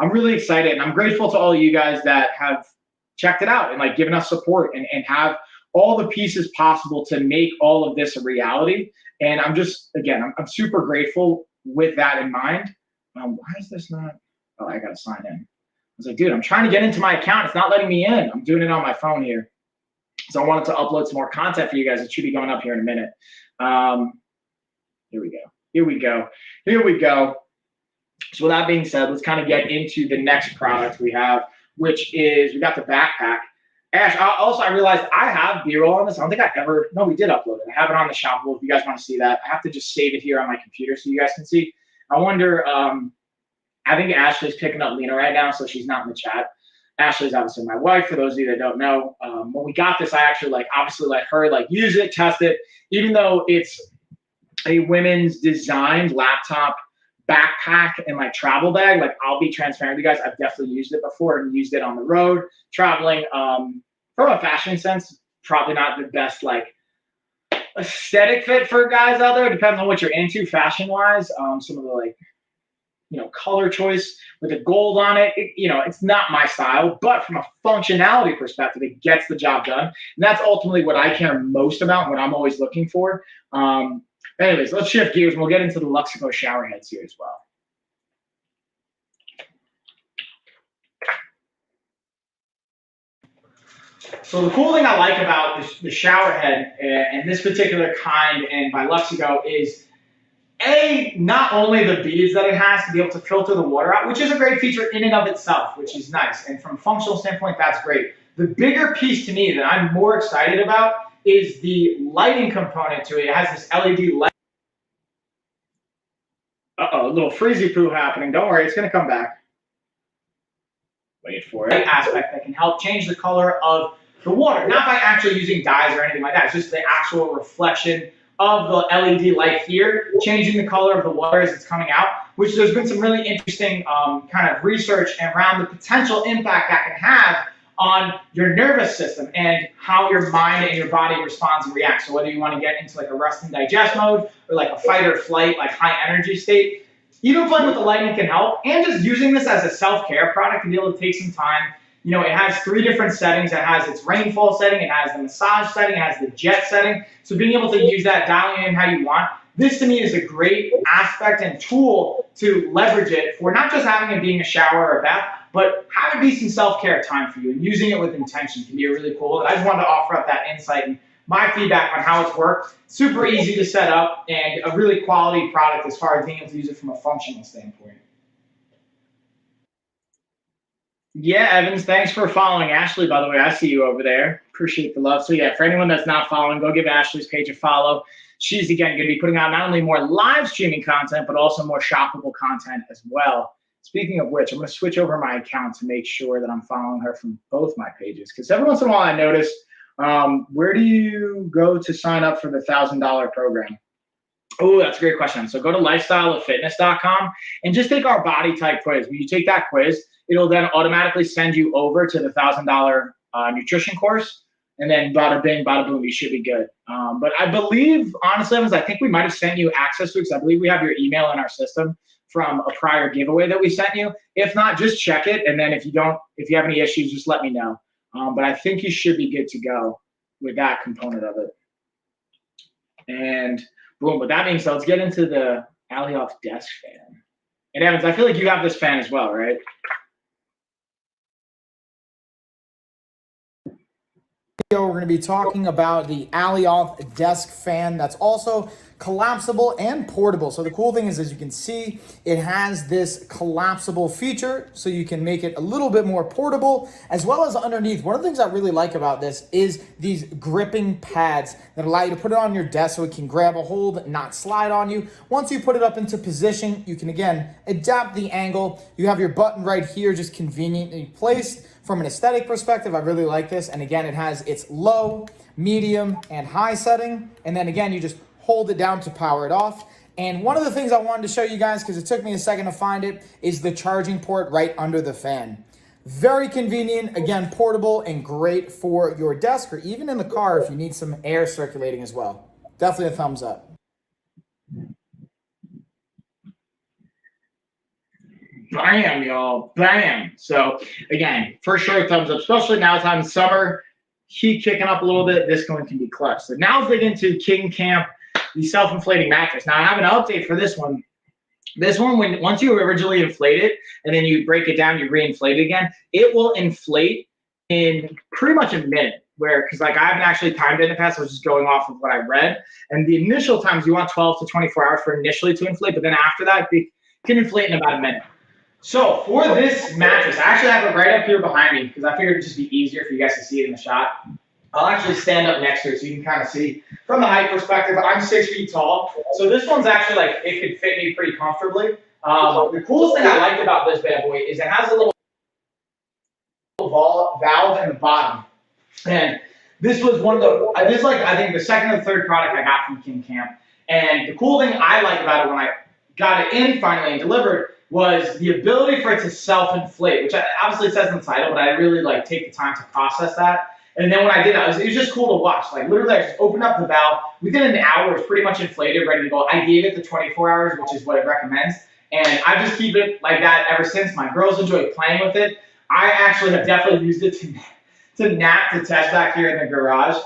I'm really excited. And I'm grateful to all of you guys that have checked it out and given us support and have all the pieces possible to make all of this a reality. And I'm just, again, I'm super grateful with that in mind. Why is this not? Oh, I got to sign in. I was like, dude, I'm trying to get into my account. It's not letting me in. I'm doing it on my phone here. So I wanted to upload some more content for you guys. It should be going up here in a minute. Here we go. Here we go. Here we go. So with that being said, let's kind of get into the next product we have, which is we got the backpack. Ash, I realized I have B-roll on this. I don't think no, we did upload it. I have it on the Shoppable if you guys want to see that. I have to just save it here on my computer so you guys can see. I wonder, I think Ashley's picking up Lena right now, so she's not in the chat. Ashley's obviously my wife, for those of you that don't know. When we got this, I actually obviously let her use it, test it. Even though it's a women's designed laptop backpack and travel bag, I'll be transparent with you guys. I've definitely used it before and used it on the road, traveling. From a fashion sense, probably not the best aesthetic fit for guys out there. It depends on what you're into fashion wise. Some of the color choice with the gold on it, it's not my style, but from a functionality perspective, it gets the job done. And that's ultimately what I care most about, what I'm always looking for. Anyways, let's shift gears and we'll get into the Luxicor Showerheads here as well. So the cool thing I like about the showerhead and this particular kind and by Luxicor is not only the beads that it has to be able to filter the water out, which is a great feature in and of itself, which is nice. And from a functional standpoint, that's great. The bigger piece to me that I'm more excited about is the lighting component to it. It has this LED light. Uh-oh, a little freezy poo happening. Don't worry, it's going to come back. Wait for it. Aspect that can help change the color of the water, not by actually using dyes or anything like that. It's just the actual reflection of the LED light here, changing the color of the water as it's coming out, which there's been some really interesting kind of research around the potential impact that can have on your nervous system and how your mind and your body responds and reacts. So whether you want to get into a rest and digest mode or a fight or flight, high energy state, even playing with the lighting can help. And just using this as a self-care product to be able to take some time. It has 3 different settings. It has its rainfall setting, it has the massage setting, it has the jet setting. So being able to use that, dialing in how you want. This to me is a great aspect and tool to leverage it for not just having it being a shower or a bath, but have it be some self-care time for you, and using it with intention can be really cool. And I just wanted to offer up that insight and my feedback on how it's worked. Super easy to set up and a really quality product as far as being able to use it from a functional standpoint. Yeah, Evans, thanks for following Ashley, by the way. I see you over there. Appreciate the love. So yeah, for anyone that's not following, go give Ashley's page a follow. She's, again, going to be putting out not only more live streaming content, but also more shoppable content as well. Speaking of which, I'm going to switch over my account to make sure that I'm following her from both my pages. Because every once in a while I notice Where do you go to sign up for the $1,000 program? Oh, that's a great question. So go to lifestyleoffitness.com and just take our body type quiz. When you take that quiz, it'll then automatically send you over to the $1,000 nutrition course. And then bada bing, bada boom, you should be good. But I believe, honestly, Evans, I think we might have sent you access to it because I believe we have your email in our system from a prior giveaway that we sent you. If not, just check it. And then if you have any issues, just let me know. But I think you should be good to go with that component of it. And boom, with that being said, let's get into the Alioth desk fan. And Evans, I feel like you have this fan as well, right? We're going to be talking about the Alioth desk fan that's also collapsible and portable. So the cool thing is, as you can see, it has this collapsible feature so you can make it a little bit more portable, as well as underneath. One of the things I really like about this is these gripping pads that allow you to put it on your desk so it can grab a hold, not slide on you. Once you put it up into position, you can again adapt the angle. You have your button right here, just conveniently placed. From an aesthetic perspective, I really like this. And again, it has its low, medium, and high setting. And then again, you just hold it down to power it off. And one of the things I wanted to show you guys, because it took me a second to find it, is the charging port right under the fan. Very convenient, again, portable, and great for your desk or even in the car if you need some air circulating as well. Definitely a thumbs up. Bam, y'all, bam. So again, for sure, thumbs up, especially now time in summer, heat kicking up a little bit, this one can be clutch. So now let's dig into King Camp, the self-inflating mattress. Now I have an update for this one. This one, once you originally inflate it and then you break it down, you re-inflate it again, it will inflate in pretty much a minute. Because like I haven't actually timed it in the past, I was just going off of what I read. And the initial times you want 12 to 24 hours for initially to inflate, but then after that, it can inflate in about a minute. So for this mattress, I actually have it right up here behind me because I figured it'd just be easier for you guys to see it in the shot. I'll actually stand up next to it so you can kind of see from the height perspective. I'm 6 feet tall, so this one's actually like it could fit me pretty comfortably. The coolest thing I liked about this bad boy is it has a little valve in the bottom, and this was one of the I think the second or third product I got from King Camp. And the cool thing I like about it when I got it in finally and delivered was the ability for it to self-inflate, which obviously it says in the title, but I really like take the time to process that. And then when I did that, it was just cool to watch. Like literally, I just opened up the valve. Within an hour, it's pretty much inflated, ready to go. I gave it the 24 hours, which is what it recommends. And I just keep it like that ever since. My girls enjoy playing with it. I actually have definitely used it to nap to test back here in the garage.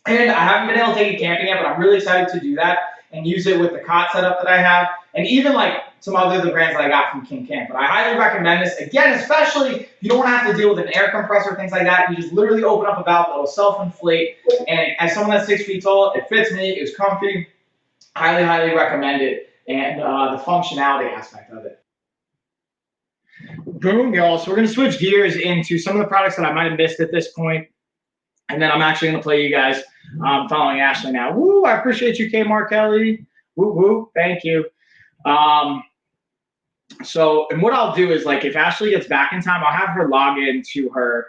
And I haven't been able to take it camping yet, but I'm really excited to do that and use it with the cot setup that I have. And even like some other brands that I got from King Camp. But I highly recommend this. Again, especially if you don't want to have to deal with an air compressor, things like that. You just literally open up a valve that will self-inflate. And as someone that's 6 feet tall, it fits me. It was comfy. Highly, highly recommend it. And the functionality aspect of it. Boom, y'all. So we're going to switch gears into some of the products that I might have missed at this point. And then I'm actually going to play you guys following Ashley now. Woo, I appreciate you, K. Mark Kelly. Woo, woo, thank you. And what I'll do is, like, if Ashley gets back in time, I'll have her log into her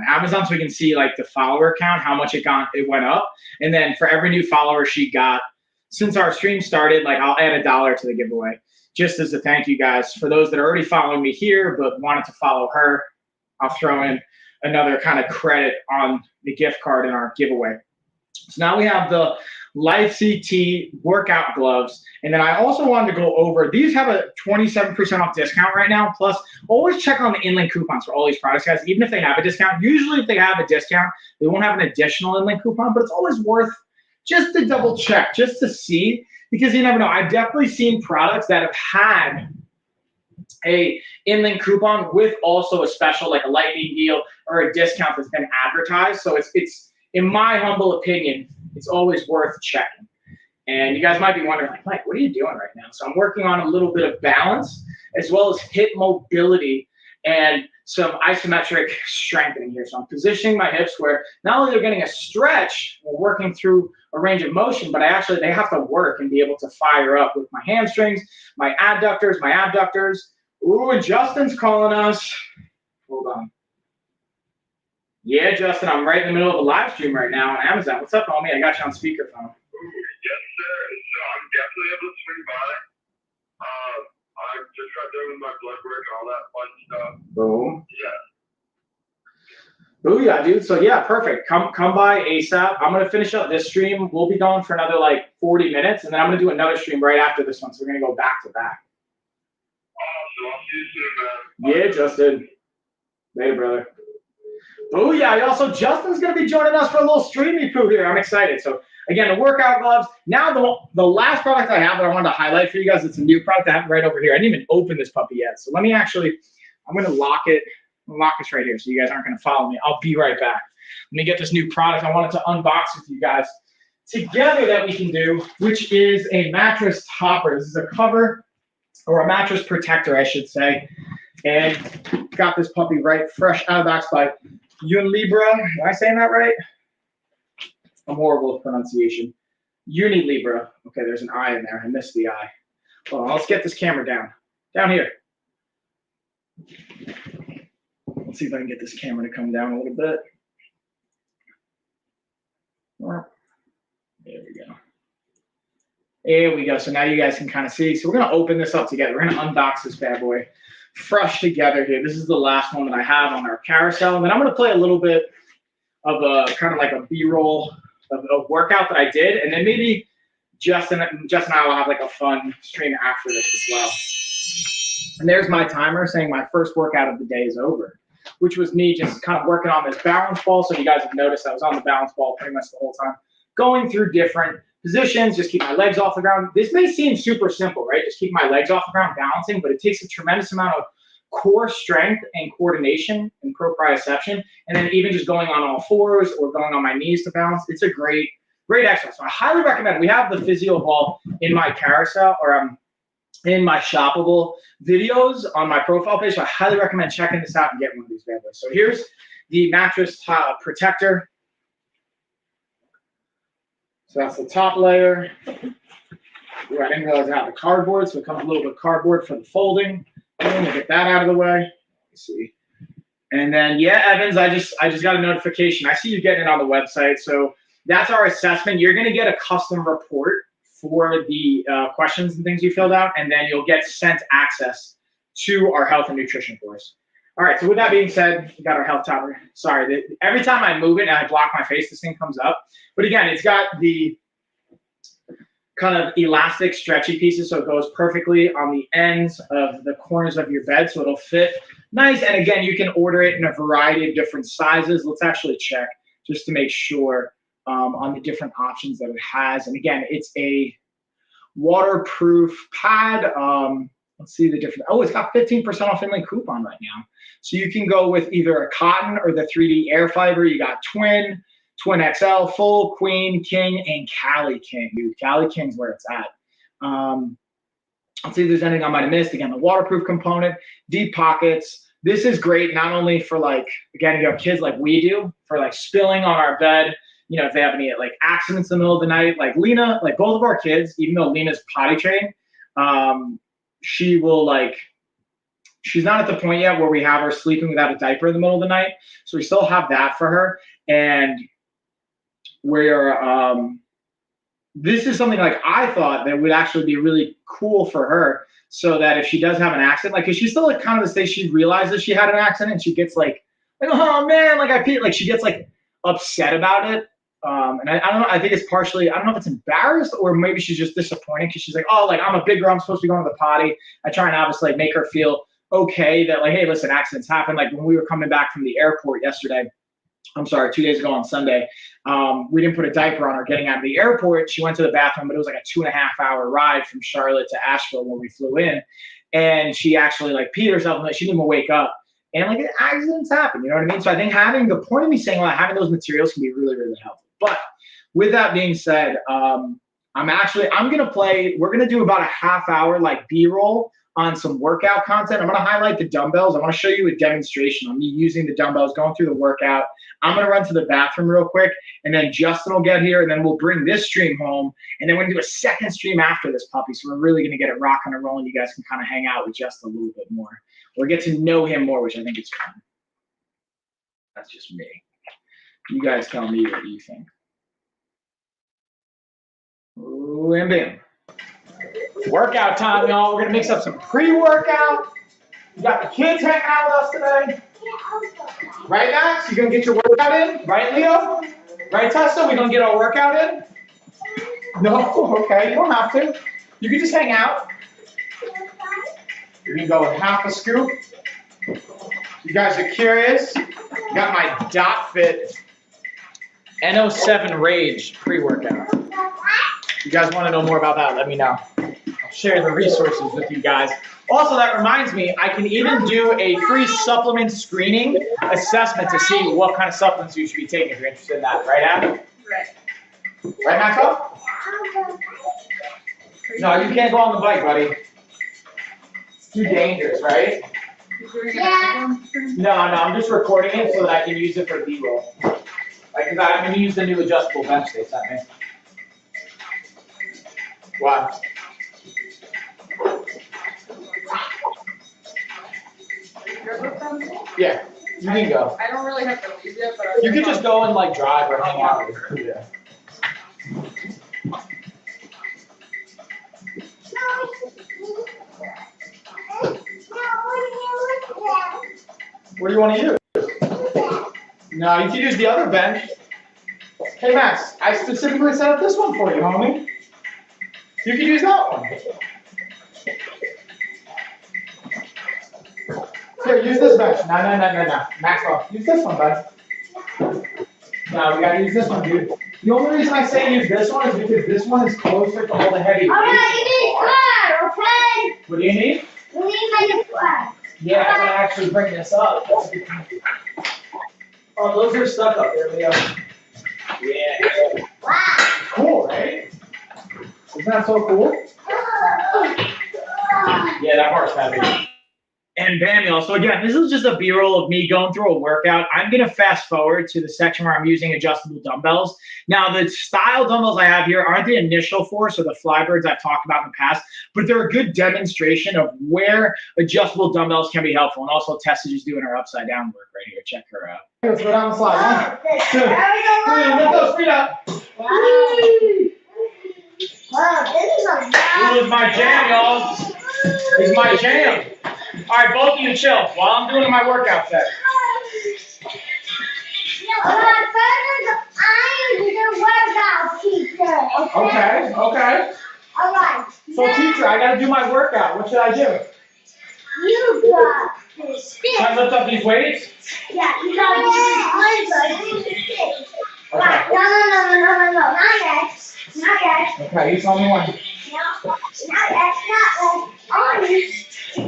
Amazon so we can see, like, the follower count, how much it went up. And then for every new follower she got since our stream started, like, I'll add $1 to the giveaway just as a thank you, guys. For those that are already following me here but wanted to follow her, I'll throw in another kind of credit on the gift card in our giveaway. So now we have the Life CT workout gloves. And then I also wanted to go over, these have a 27% off discount right now. Plus, always check on the inlink coupons for all these products, guys. Even if they have a discount, usually if they have a discount, they won't have an additional inlink coupon, but it's always worth just to double check, just to see, because you never know. I've definitely seen products that have had a inlink coupon with also a special, like a lightning deal or a discount that's been advertised. So it's in my humble opinion, it's always worth checking. And you guys might be wondering, like, Mike, what are you doing right now? So I'm working on a little bit of balance as well as hip mobility and some isometric strengthening here. So I'm positioning my hips where not only they're getting a stretch, we're working through a range of motion, but they have to work and be able to fire up with my hamstrings, my adductors, my abductors. Ooh, and Justin's calling us. Hold on. Yeah, Justin, I'm right in the middle of a live stream right now on Amazon. What's up, homie? I got you on speakerphone. Yes, sir. So I'm definitely able to swing by. I just got done with my blood work and all that fun stuff. Boom. Yeah. Booyah, dude. So yeah, perfect. Come by ASAP. I'm gonna finish up this stream. We'll be going for another like 40 minutes, and then I'm gonna do another stream right after this one. So we're gonna go back to back. Awesome. I'll see you soon, man. Yeah, Justin. Later, brother. Booyah. Also, Justin's gonna be joining us for a little streamy poo here. I'm excited. So again, the workout gloves. Now the last product I have that I wanted to highlight for you guys. It's a new product I have right over here. I didn't even open this puppy yet. So let me actually. I'm gonna lock it. Lock this right here so you guys aren't going to follow me. I'll be right back. Let me get this new product I wanted to unbox with you guys together that we can do, which is a mattress topper. This is a cover or a mattress protector, I should say. And got this puppy right fresh out of the box by Unilibra. Am I saying that right? I'm horrible with pronunciation. Unilibra. Okay, there's an I in there. I missed the I. Well, let's get this camera down. Down here. Let's see if I can get this camera to come down a little bit. There we go. There we go. So now you guys can kind of see. So we're going to open this up together. We're going to unbox this bad boy fresh together here. This is the last one that I have on our carousel. And then I'm going to play a little bit of a kind of like a B-roll of a workout that I did. And then maybe Justin and I will have like a fun stream after this as well. And there's my timer saying my first workout of the day is over, which was me just kind of working on this balance ball. So you guys have noticed I was on the balance ball pretty much the whole time, going through different positions, just keep my legs off the ground. This may seem super simple, right? Just keep my legs off the ground, balancing, but it takes a tremendous amount of core strength and coordination and proprioception. And then even just going on all fours or going on my knees to balance, it's a great exercise. So I highly recommend. We have the physio ball in my carousel or in my shoppable videos on my profile page. So I highly recommend checking this out and getting one of these bad boys. So here's the mattress protector. So that's the top layer. Ooh, I didn't realize I had the cardboard, so it comes a little bit of cardboard for the folding. I'm gonna get that out of the way. Let's see. And then yeah, Evans, I just got a notification. I see you getting it on the website. So that's our assessment. You're gonna get a custom report for the questions and things you filled out, and then you'll get sent access to our health and nutrition course. All right, so with that being said, we got our health topper. Sorry, every time I move it and I block my face, this thing comes up. But again, it's got the kind of elastic, stretchy pieces, so it goes perfectly on the ends of the corners of your bed, so it'll fit nice. And again, you can order it in a variety of different sizes. Let's actually check just to make sure on the different options that it has. And again, it's a waterproof pad. Let's see the different. Oh, it's got 15% off Finley coupon right now. So you can go with either a cotton or the 3D air fiber. You got twin XL, full, queen, king, and Cali King. Dude, Cali King's where it's at. Let's see if there's anything I might have missed. Again, the waterproof component, deep pockets. This is great not only for like, again, you have kids like we do, for like spilling on our bed. You know, if they have any like accidents in the middle of the night, like Lena, like both of our kids, even though Lena's potty trained, she will like, she's not at the point yet where we have her sleeping without a diaper in the middle of the night. So we still have that for her. And we're, this is something like I thought that would actually be really cool for her, so that if she does have an accident, like, cause she's still like kind of the stage she realizes she had an accident and she gets like, oh man, like I peed, like she gets like upset about it. And I don't know, I think it's partially, I don't know if it's embarrassed or maybe she's just disappointed because she's like, oh, like I'm a big girl, I'm supposed to be going to the potty. I try and obviously like make her feel okay that like, hey, listen, accidents happen. Like when we were coming back from the airport yesterday, I'm sorry, 2 days ago on Sunday, we didn't put a diaper on her getting out of the airport. She went to the bathroom, but it was like a 2.5-hour ride from Charlotte to Asheville when we flew in. And she actually like peed herself and like, she didn't even wake up. And like accidents happen, you know what I mean? So I think having, the point of me saying like having those materials can be really, really helpful. But with that being said, we're gonna do about a half-hour like B-roll on some workout content. I'm gonna highlight the dumbbells. I wanna show you a demonstration on me using the dumbbells, going through the workout. I'm gonna run to the bathroom real quick, and then Justin will get here, and then we'll bring this stream home, and then we're gonna do a second stream after this puppy. So we're really gonna get it rocking and rolling. You guys can kind of hang out with Justin a little bit more, or get to know him more, which I think is fun. That's just me. You guys tell me what you think. Ooh, and bam. Workout time, y'all. We're gonna mix up some pre-workout. We got the kids hanging out with us today. Right, Max? You gonna get your workout in? Right, Leo? Right, Tessa? We gonna get our workout in? No? Okay, you don't have to. You can just hang out. You're gonna go with half a scoop. You guys are curious? You got my Dot Fit NO7 Rage pre-workout. You guys want to know more about that? Let me know. I'll share the resources with you guys. Also, that reminds me, I can even do a free supplement screening assessment to see what kind of supplements you should be taking if you're interested in that. Right, Abby? Right. Right, Maxwell? No, you can't go on the bike, buddy. It's too dangerous, right? No, I'm just recording it so that I can use it for B-roll. Like, cause I'm gonna use the new adjustable bench they sent me. Why? Yeah, you can go. I don't really have to leave yet, but You can just go and like drive or hang out. Yeah. What do you want to use? No, you can use the other bench. Hey Max, I specifically set up this one for you, homie. You can use that one. Here, use this bench. No. Maxwell, use this one, bud. No, we gotta use this one, dude. The only reason I say use this one is because this one is closer to all the heavy weights. Alright, you need flag, okay? What do you need? You need my flag. Yeah, I'm gonna actually bring this up. Oh, those are stuck up there, Leo. Yeah. Wow. Cool, right? Isn't that so cool? Yeah, that part's heavy. And bam, y'all. So again, this is just a B-roll of me going through a workout. I'm gonna fast forward to the section where I'm using adjustable dumbbells. Now, the style dumbbells I have here aren't the initial force or the flybirds I've talked about in the past, but they're a good demonstration of where adjustable dumbbells can be helpful. And also, Tessa just doing her upside down work right here. Check her out. Let's go down the slide. 1, 2, 3, lift those feet up. Wow, this is a This is my jam, y'all. This is my jam. All right, both of you chill while I'm doing my workout set. Alright, first I'm the workout teacher, okay? Okay. Alright. So teacher, I gotta do my workout. What should I do? You got this. Should I lift up these weights? Yeah, you got this. Okay. Right, no, not yet. Not yet. Okay, you tell me when. No, not yet. On you. Hey,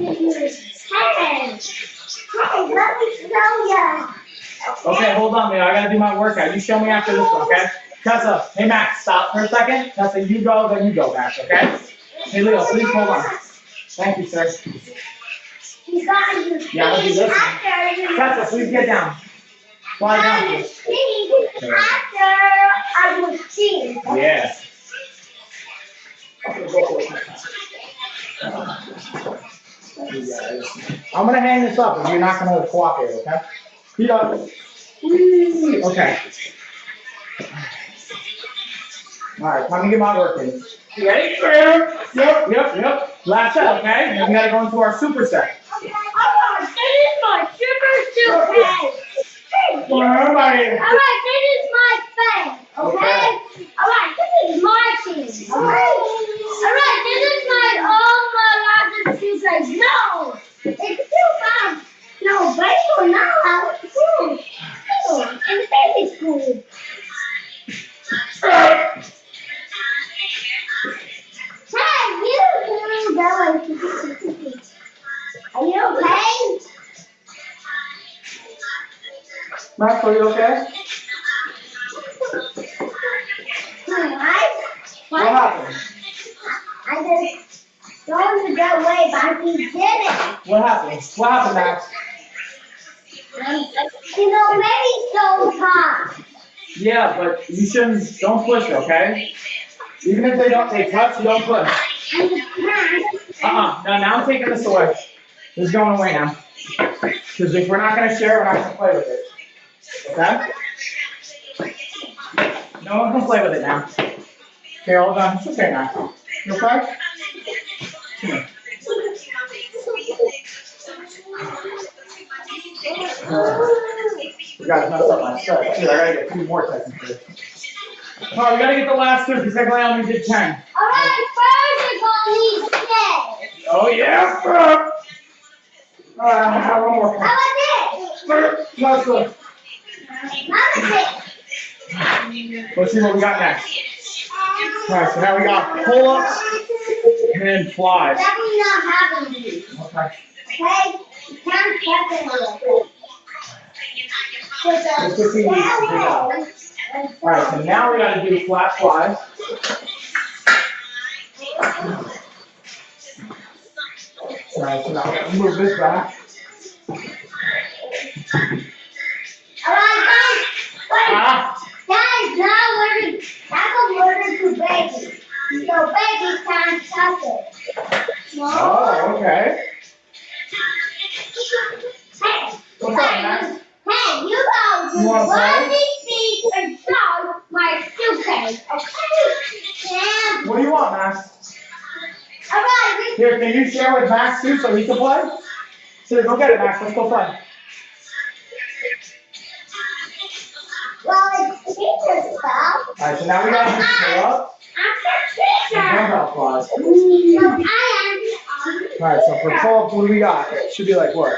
let me show ya. Okay, hold on, Leo. I gotta do my workout. You show me after this one, okay? Tessa, hey Max, stop for a second. Tessa, you go, then you go, Max, okay? Hey Leo, please hold on. Thank you, sir. You got you. Yeah, I'll do this one. Tessa, please get down. Slide down, please. After I was seen. Yeah. I'm gonna hang this up if you're not gonna cooperate, okay? Feet up. Okay. Alright, time to get my work in. You ready? Yep. Last set, okay? And we gotta go into our superset. Okay, alright, this is my super suitcase. Alright, Alright, this is my thing, okay? Alright, this is my thing, alright? Alright, this is my largest suitcase. No! It's too bad. No, baby, no, I was cool. Cool, and baby's cool. Hey, you go. Are you okay? Max, are you okay? Alright. What happened? I just going to go away, but he didn't. What happened? What happened, Max? You know, maybe so hot. Yeah, but you shouldn't, don't push, okay? Even if they touch, you don't push. No, now I'm taking this away. This is going away now. Because if we're not going to share, we're not going to play with it. Okay? No one can play with it now. Okay, hold on. It's okay now. You okay? Come here. You guys messed up my set. Dude, I gotta get 2 more technically. Alright, we gotta get the last 2 because I only did 10. Alright, first we're gonna need steps. Oh yeah! One more. How about this? That's good. Another six. Let's see what we got next. Alright, so now we got pull-ups and flies. Definitely not having these. Okay. Okay? You can't get them all. Let's just see these. Alright, so now we gotta do flat flies. Alright, so now we gotta move this back. Alright, guys. Wait. Ah! Guys, now that's a order to baby. So baby can't touch it. No. Oh, okay. Hey. What's up, Max? Hey, you guys You wanna let play? me see and show my suitcase, okay? And What do you want, Max? alright, Here, can you share with Max too so he can play? So go get it, Max. Let's go play. well, it's teacher stuff. Alright, so now we gotta do pull-ups I'm the and teacher. dumbbell flies. No, I Alright, so for pull-ups, what do we got? It should be like what?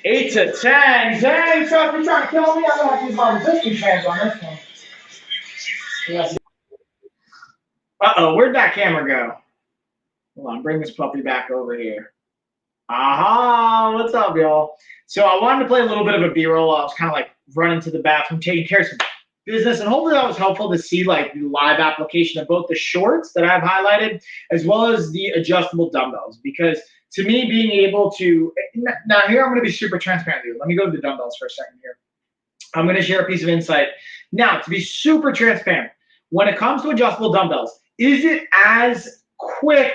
8 to 10. Dang, Chuck, you're trying to kill me. I'm gonna have to use my resistance bands on this one. Yes. Uh-oh, where'd that camera go? Hold on, bring this puppy back over here. Aha, what's up, y'all? So I wanted to play a little bit of a B-roll. I was kind of like running to the bathroom, taking care of some business, and hopefully that was helpful to see like the live application of both the shorts that I've highlighted as well as the adjustable dumbbells. Because to me, being able to, now here I'm going to be super transparent with you. Let me go to the dumbbells for a second here. I'm going to share a piece of insight. Now, to be super transparent, when it comes to adjustable dumbbells, is it as quick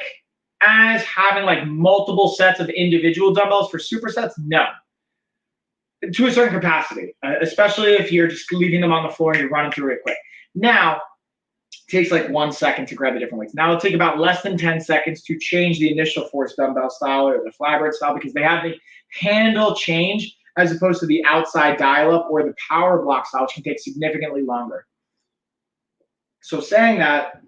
as having like multiple sets of individual dumbbells for supersets? No. To a certain capacity, especially if you're just leaving them on the floor and you're running through it quick. Now, it takes like 1 second to grab the different weights. Now it'll take about less than 10 seconds to change the initial force dumbbell style or the flybird style because they have the handle change as opposed to the outside dial-up or the power block style, which can take significantly longer. So saying that,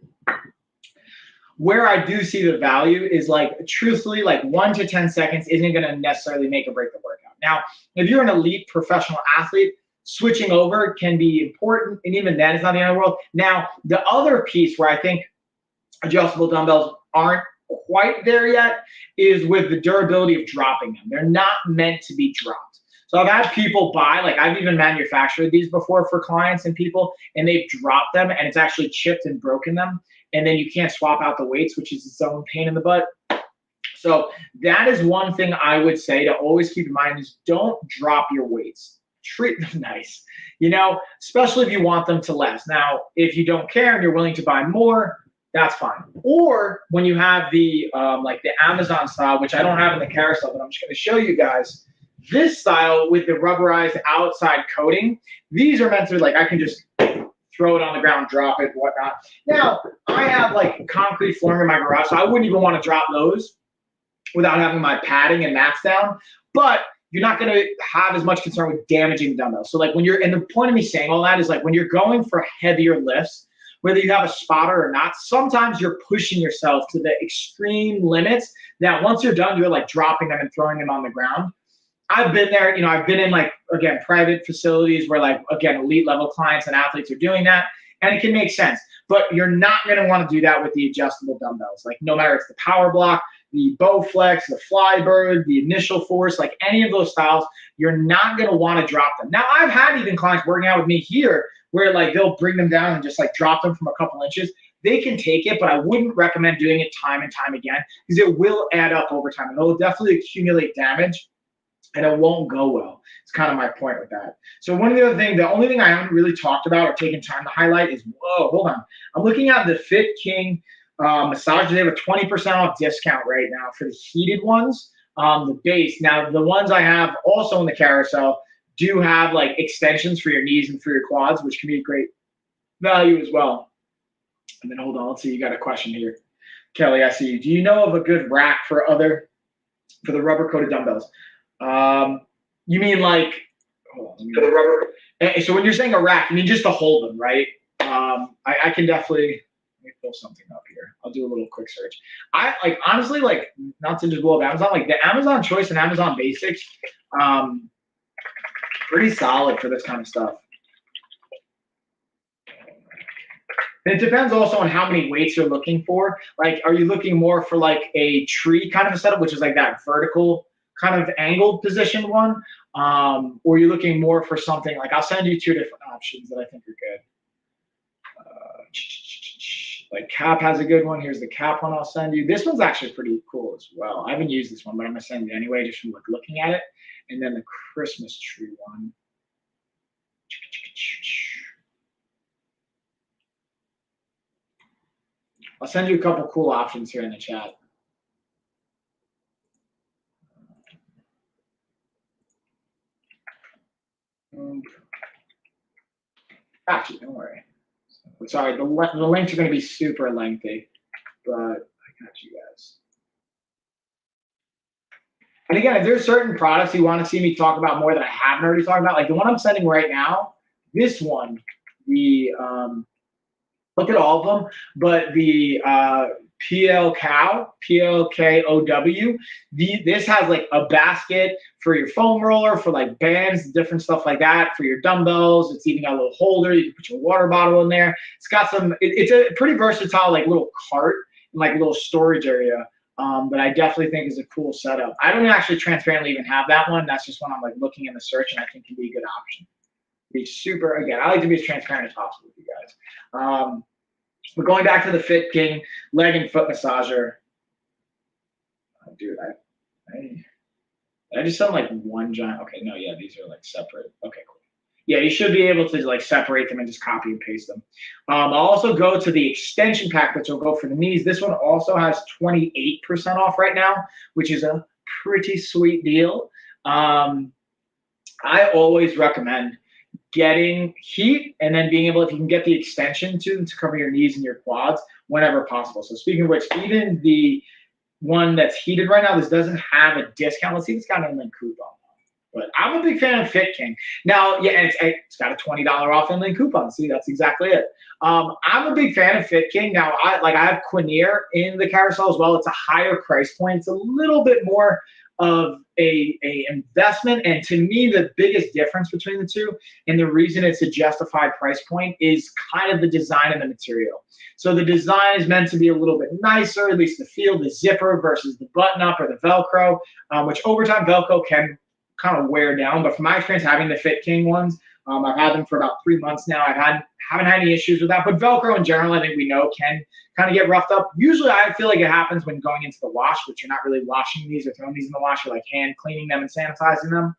where I do see the value is like, truthfully, like 1 to 10 seconds isn't going to necessarily make or break the workout. Now, if you're an elite professional athlete, switching over can be important, and even then, it's not the end of the world. Now, the other piece where I think adjustable dumbbells aren't quite there yet is with the durability of dropping them. They're not meant to be dropped. So I've had people buy, like I've even manufactured these before for clients and people, and they've dropped them, and it's actually chipped and broken them, and then you can't swap out the weights, which is its own pain in the butt. So that is one thing I would say to always keep in mind is don't drop your weights. Treat them nice, you know, especially if you want them to last. Now, if you don't care and you're willing to buy more, that's fine. Or when you have the like the Amazon style, which I don't have in the carousel, but I'm just going to show you guys this style with the rubberized outside coating. These are meant to like, I can just throw it on the ground, drop it, whatnot. Now, I have like concrete flooring in my garage, so I wouldn't even want to drop those without having my padding and mats down. But you're not going to have as much concern with damaging the dumbbells. So like when you're, and the point of me saying all that is like when you're going for heavier lifts, whether you have a spotter or not, sometimes you're pushing yourself to the extreme limits that once you're done, you're like dropping them and throwing them on the ground. I've been there, you know, I've been in like, again, private facilities where like, again, elite level clients and athletes are doing that, and it can make sense. But you're not going to want to do that with the adjustable dumbbells. Like no matter it's the power block, the Bowflex, the Flybird, the initial force, like any of those styles, you're not going to want to drop them. Now, I've had even clients working out with me here where like they'll bring them down and just like drop them from a couple inches. They can take it, but I wouldn't recommend doing it time and time again because it will add up over time and it'll definitely accumulate damage and it won't go well. It's kind of my point with that. So one of the other things, the only thing I haven't really talked about or taken time to highlight is, whoa, hold on. I'm looking at the Fit King massages. They have a 20% off discount right now for the heated ones, the base. Now, the ones I have also in the carousel do have like extensions for your knees and for your quads, which can be a great value as well. And then hold on, let's see, you got a question here. Kelly, I see you. Do you know of a good rack for the rubber coated dumbbells? You mean like, hold on, For the rubber. so when you're saying a rack, you mean just to hold them, right? I can definitely, let me pull something up here. I'll do a little quick search. I like, honestly, like, not to just blow up Amazon, like the Amazon Choice and Amazon Basics, pretty solid for this kind of stuff. And it depends also on how many weights you're looking for. Like, are you looking more for like a tree kind of a setup, which is like that vertical kind of angled position one? Or are you looking more for something like, I'll send you 2 different options that I think are good. Like Cap has a good one. Here's the Cap one I'll send you. This one's actually pretty cool as well. I haven't used this one, but I'm gonna send it anyway, just from like looking at it. And then the Christmas tree one. I'll send you a couple cool options here in the chat. Actually, don't worry. Sorry, the links are going to be super lengthy, but I got you guys. And again, if there's certain products you want to see me talk about more that I haven't already talked about, like the one I'm sending right now, this one, look at all of them, but the Pillowcow, P-L-K-O-W, this has like a basket for your foam roller, for like bands, different stuff like that, for your dumbbells. It's even got a little holder. You can put your water bottle in there. It's got some, it's a pretty versatile like little cart and like a little storage area. But I definitely think is a cool setup. I don't actually transparently even have that one. That's just one I'm like looking in the search and I think can be a good option. Be super, again, I like to be as transparent as possible with you guys. But going back to the Fit King leg and foot massager. Oh, dude, I just sound like one giant. Okay, no, yeah, these are like separate. Okay, cool. Yeah, you should be able to like separate them and just copy and paste them. I'll also go to the extension pack, which will go for the knees. This one also has 28% off right now, which is a pretty sweet deal. I always recommend getting heat and then being able, if you can get the extension to cover your knees and your quads whenever possible. So speaking of which, even the one that's heated right now, this doesn't have a discount. Let's see if it's got an inland coupon. But I'm a big fan of Fit King. Now, yeah, it's got a $20 off inland coupon. See, that's exactly it. I'm a big fan of Fit King. Now, I have Quinier in the carousel as well. It's a higher price point. It's a little bit more of a investment, and to me the biggest difference between the two and the reason it's a justified price point is kind of the design and the material. So the design is meant to be a little bit nicer, at least the feel, the zipper versus the button up or the Velcro, which over time Velcro can kind of wear down, but from my experience having the Fit King ones, I've had them for about 3 months now. Haven't had any issues with that, but Velcro in general, I think we know can kind of get roughed up. Usually I feel like it happens when going into the wash, which you're not really washing these or throwing these in the wash, you're like hand cleaning them and sanitizing them.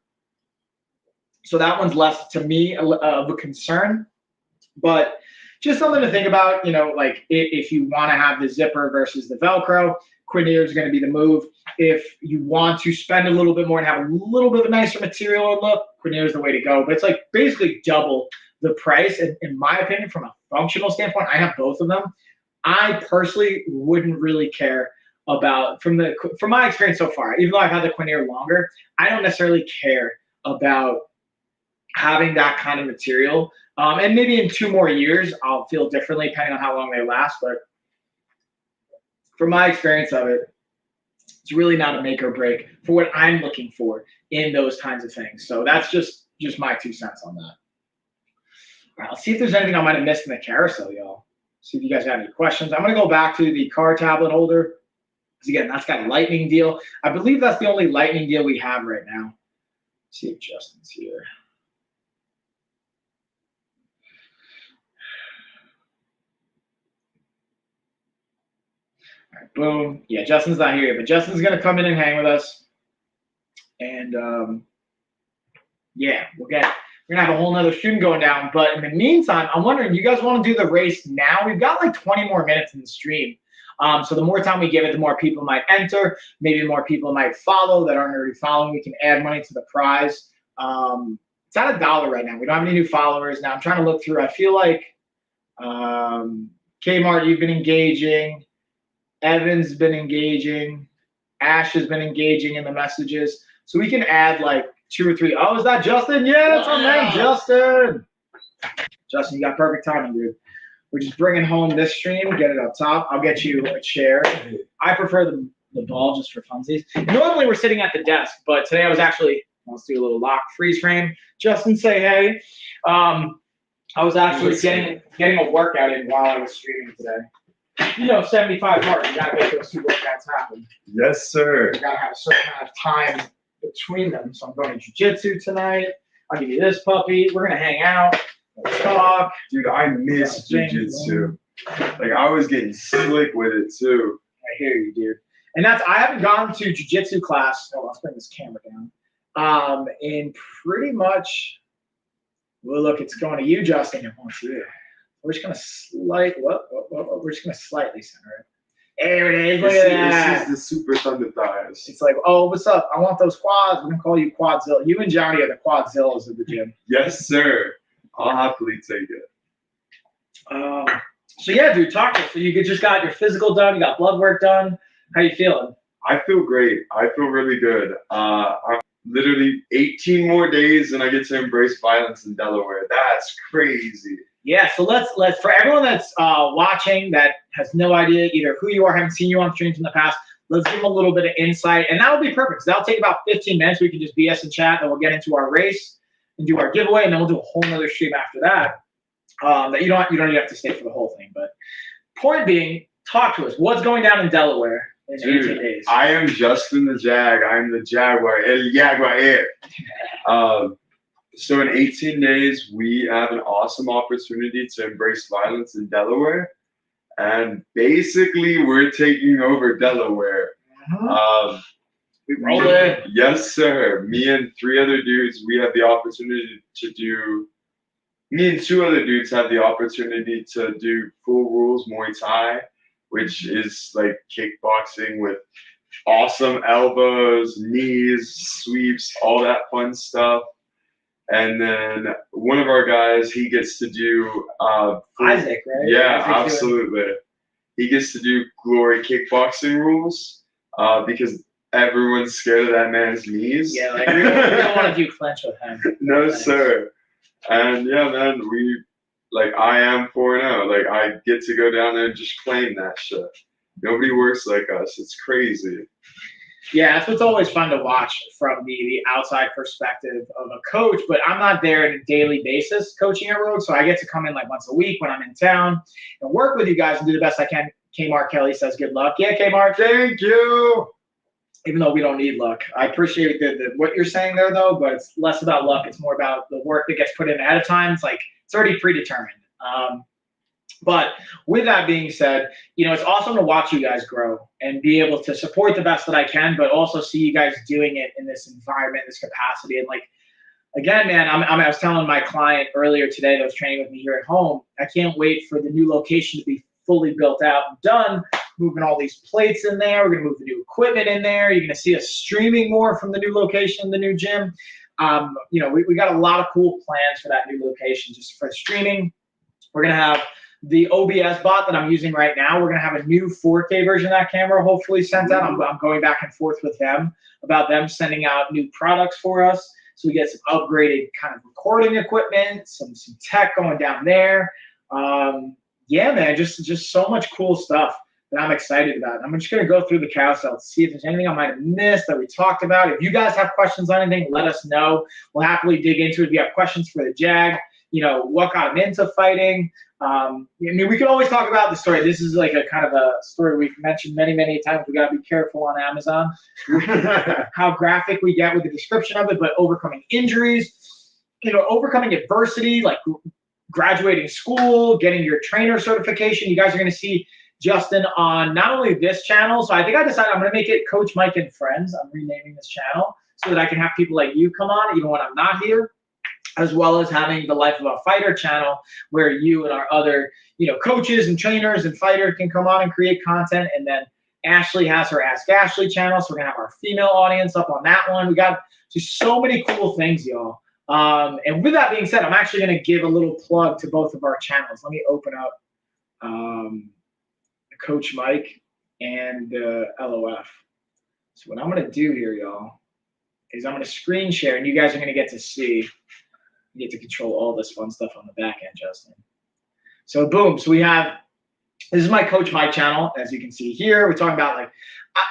So that one's less to me of a concern, but just something to think about, you know, like if you want to have the zipper versus the Velcro, Quinier is going to be the move. If you want to spend a little bit more and have a little bit of a nicer material and look, Quinier is the way to go. But it's like basically double the price. And in my opinion, from a functional standpoint, I have both of them. I personally wouldn't really care about, from my experience so far, even though I've had the Quinier longer, I don't necessarily care about having that kind of material. And maybe in 2 more years, I'll feel differently depending on how long they last. But from my experience of it, it's really not a make or break for what I'm looking for in those kinds of things. So that's just my 2 cents on that. All right, let's see if there's anything I might have missed in the carousel, y'all. See if you guys have any questions. I'm going to go back to the car tablet holder. Because again, that's got a lightning deal. I believe that's the only lightning deal we have right now. Let's see if Justin's here. All right, boom. Yeah, Justin's not here yet, but Justin's going to come in and hang with us. And yeah, we're going to have a whole nother stream going down. But in the meantime, I'm wondering, you guys want to do the race now? We've got like 20 more minutes in the stream. So the more time we give it, the more people might enter. Maybe more people might follow that aren't already following. We can add money to the prize. It's at $1 right now. We don't have any new followers. Now I'm trying to look through. I feel like Kmart, you've been engaging. Evan's been engaging. Ash has been engaging in the messages. So we can add like 2 or 3. Oh, is that Justin? Yeah, that's our man, Justin. Justin, you got perfect timing, dude. We're just bringing home this stream, get it up top. I'll get you a chair. I prefer the ball just for funsies. Normally we're sitting at the desk, but today I was actually, let's do a little lock freeze frame. Justin, say hey. I was actually getting a workout in while I was streaming today. You know, 75 hard. You gotta make those 2 workouts happen. Yes, sir. You gotta have a certain amount of time between them. So I'm going to jiu-jitsu tonight. I'll give you this puppy. We're gonna hang out. Let's talk. Dude, I miss jiu-jitsu. Like, I was getting slick with it, too. I hear you, dude. And I haven't gone to jiu-jitsu class. Oh, let's bring this camera down. In pretty much, well, look, it's going to you, Justin. It wants you. We're just gonna we're just gonna slightly center it. There it is. Look at that. This is the super thunder thighs. It's like, oh, what's up? I want those quads. We're gonna call you Quadzilla. You and Johnny are the Quadzillas of the gym. Yes, sir. I'll happily take it. So yeah, dude, talk to us. So you just got your physical done. You got blood work done. How you feeling? I feel great. I feel really good. I'm literally 18 more days and I get to embrace violence in Delaware. That's crazy. Yeah, so let's for everyone that's watching that has no idea either who you are, haven't seen you on streams in the past, let's give them a little bit of insight, and that'll be perfect. That'll take about 15 minutes. We can just BS and chat, and we'll get into our race and do our giveaway, and then we'll do a whole nother stream after that. That you don't even have to stay for the whole thing. But point being, talk to us. What's going down in Delaware in 18 days? I am Justin the Jag. I'm the Jaguar. El Jaguar. So in 18 days, we have an awesome opportunity to embrace violence in Delaware. And basically, we're taking over Delaware. We roll it. Yes, sir. Me and 3 other dudes, we have the opportunity to do. Me and 2 other dudes have the opportunity to do full rules Muay Thai, which is like kickboxing with awesome elbows, knees, sweeps, all that fun stuff. And then one of our guys, he gets to do Isaac, right? Yeah, Isaac's absolutely. He gets to do glory kickboxing rules because everyone's scared of that man's knees. Yeah, like we don't want to do clinch with him. No, sir. And yeah, man, I am 4-0. Like, I get to go down there and just claim that shit. Nobody works like us. It's crazy. Yeah, that's what's always fun to watch from the outside perspective of a coach, but I'm not there on a daily basis coaching at Rogue, so I get to come in like once a week when I'm in town and work with you guys and do the best I can. Kmart Kelly says good luck. Yeah, Kmart. Thank you. Even though we don't need luck. I appreciate what you're saying there, though, but it's less about luck. It's more about the work that gets put in ahead of time. It's like it's already predetermined. But with that being said, it's awesome to watch you guys grow and be able to support the best that I can, but also see you guys doing it in this environment, this capacity. And like, again, man, I was telling my client earlier today that was training with me here at home, I can't wait for the new location to be fully built out and done, moving all these plates in there. We're going to move the new equipment in there. You're going to see us streaming more from the new location, the new gym. We got a lot of cool plans for that new location just for streaming. We're going to have the OBS bot that I'm using right now. We're going to have a new 4K version of that camera hopefully sent out. I'm going back and forth with them about them sending out new products for us. So we get some upgraded kind of recording equipment, some tech going down there. Yeah, man, just so much cool stuff that I'm excited about. I'm just going to go through the carousel to see if there's anything I might have missed that we talked about. If you guys have questions on anything, let us know. We'll happily dig into it. If you have questions for the Jag, what got him into fighting. We can always talk about the story. This is like a kind of a story we've mentioned many, many times. We got to be careful on Amazon how graphic we get with the description of it, but overcoming injuries, overcoming adversity, like graduating school, getting your trainer certification. You guys are going to see Justin on not only this channel, so I think I decided I'm going to make it Coach Mike and Friends. I'm renaming this channel so that I can have people like you come on even when I'm not here, as well as having the Life of a Fighter channel where you and our other, coaches and trainers and fighters can come on and create content. And then Ashley has her Ask Ashley channel, so we're going to have our female audience up on that one. We got just so many cool things, y'all. And with that being said, I'm actually going to give a little plug to both of our channels. Let me open up Coach Mike and LOF. So what I'm going to do here, y'all, is I'm going to screen share, and you guys are going to get to see. You get to control all this fun stuff on the back end, Justin. So boom. So we have, this is my Coach Mike channel. As you can see here, we're talking about like,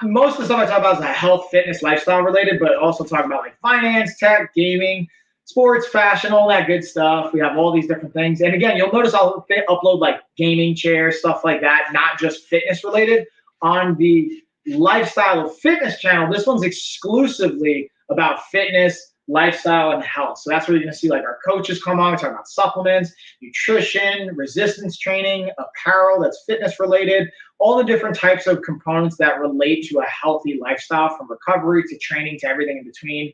most of the stuff I talk about is like health, fitness, lifestyle related, but also talking about like finance, tech, gaming, sports, fashion, all that good stuff. We have all these different things. And again, you'll notice I'll upload like gaming chairs, stuff like that, not just fitness related. On the lifestyle of fitness channel, this one's exclusively about fitness, lifestyle, and health. So that's where you're going to see like our coaches come on. We're talking about supplements, nutrition, resistance training, apparel that's fitness related, all the different types of components that relate to a healthy lifestyle, from recovery to training to everything in between.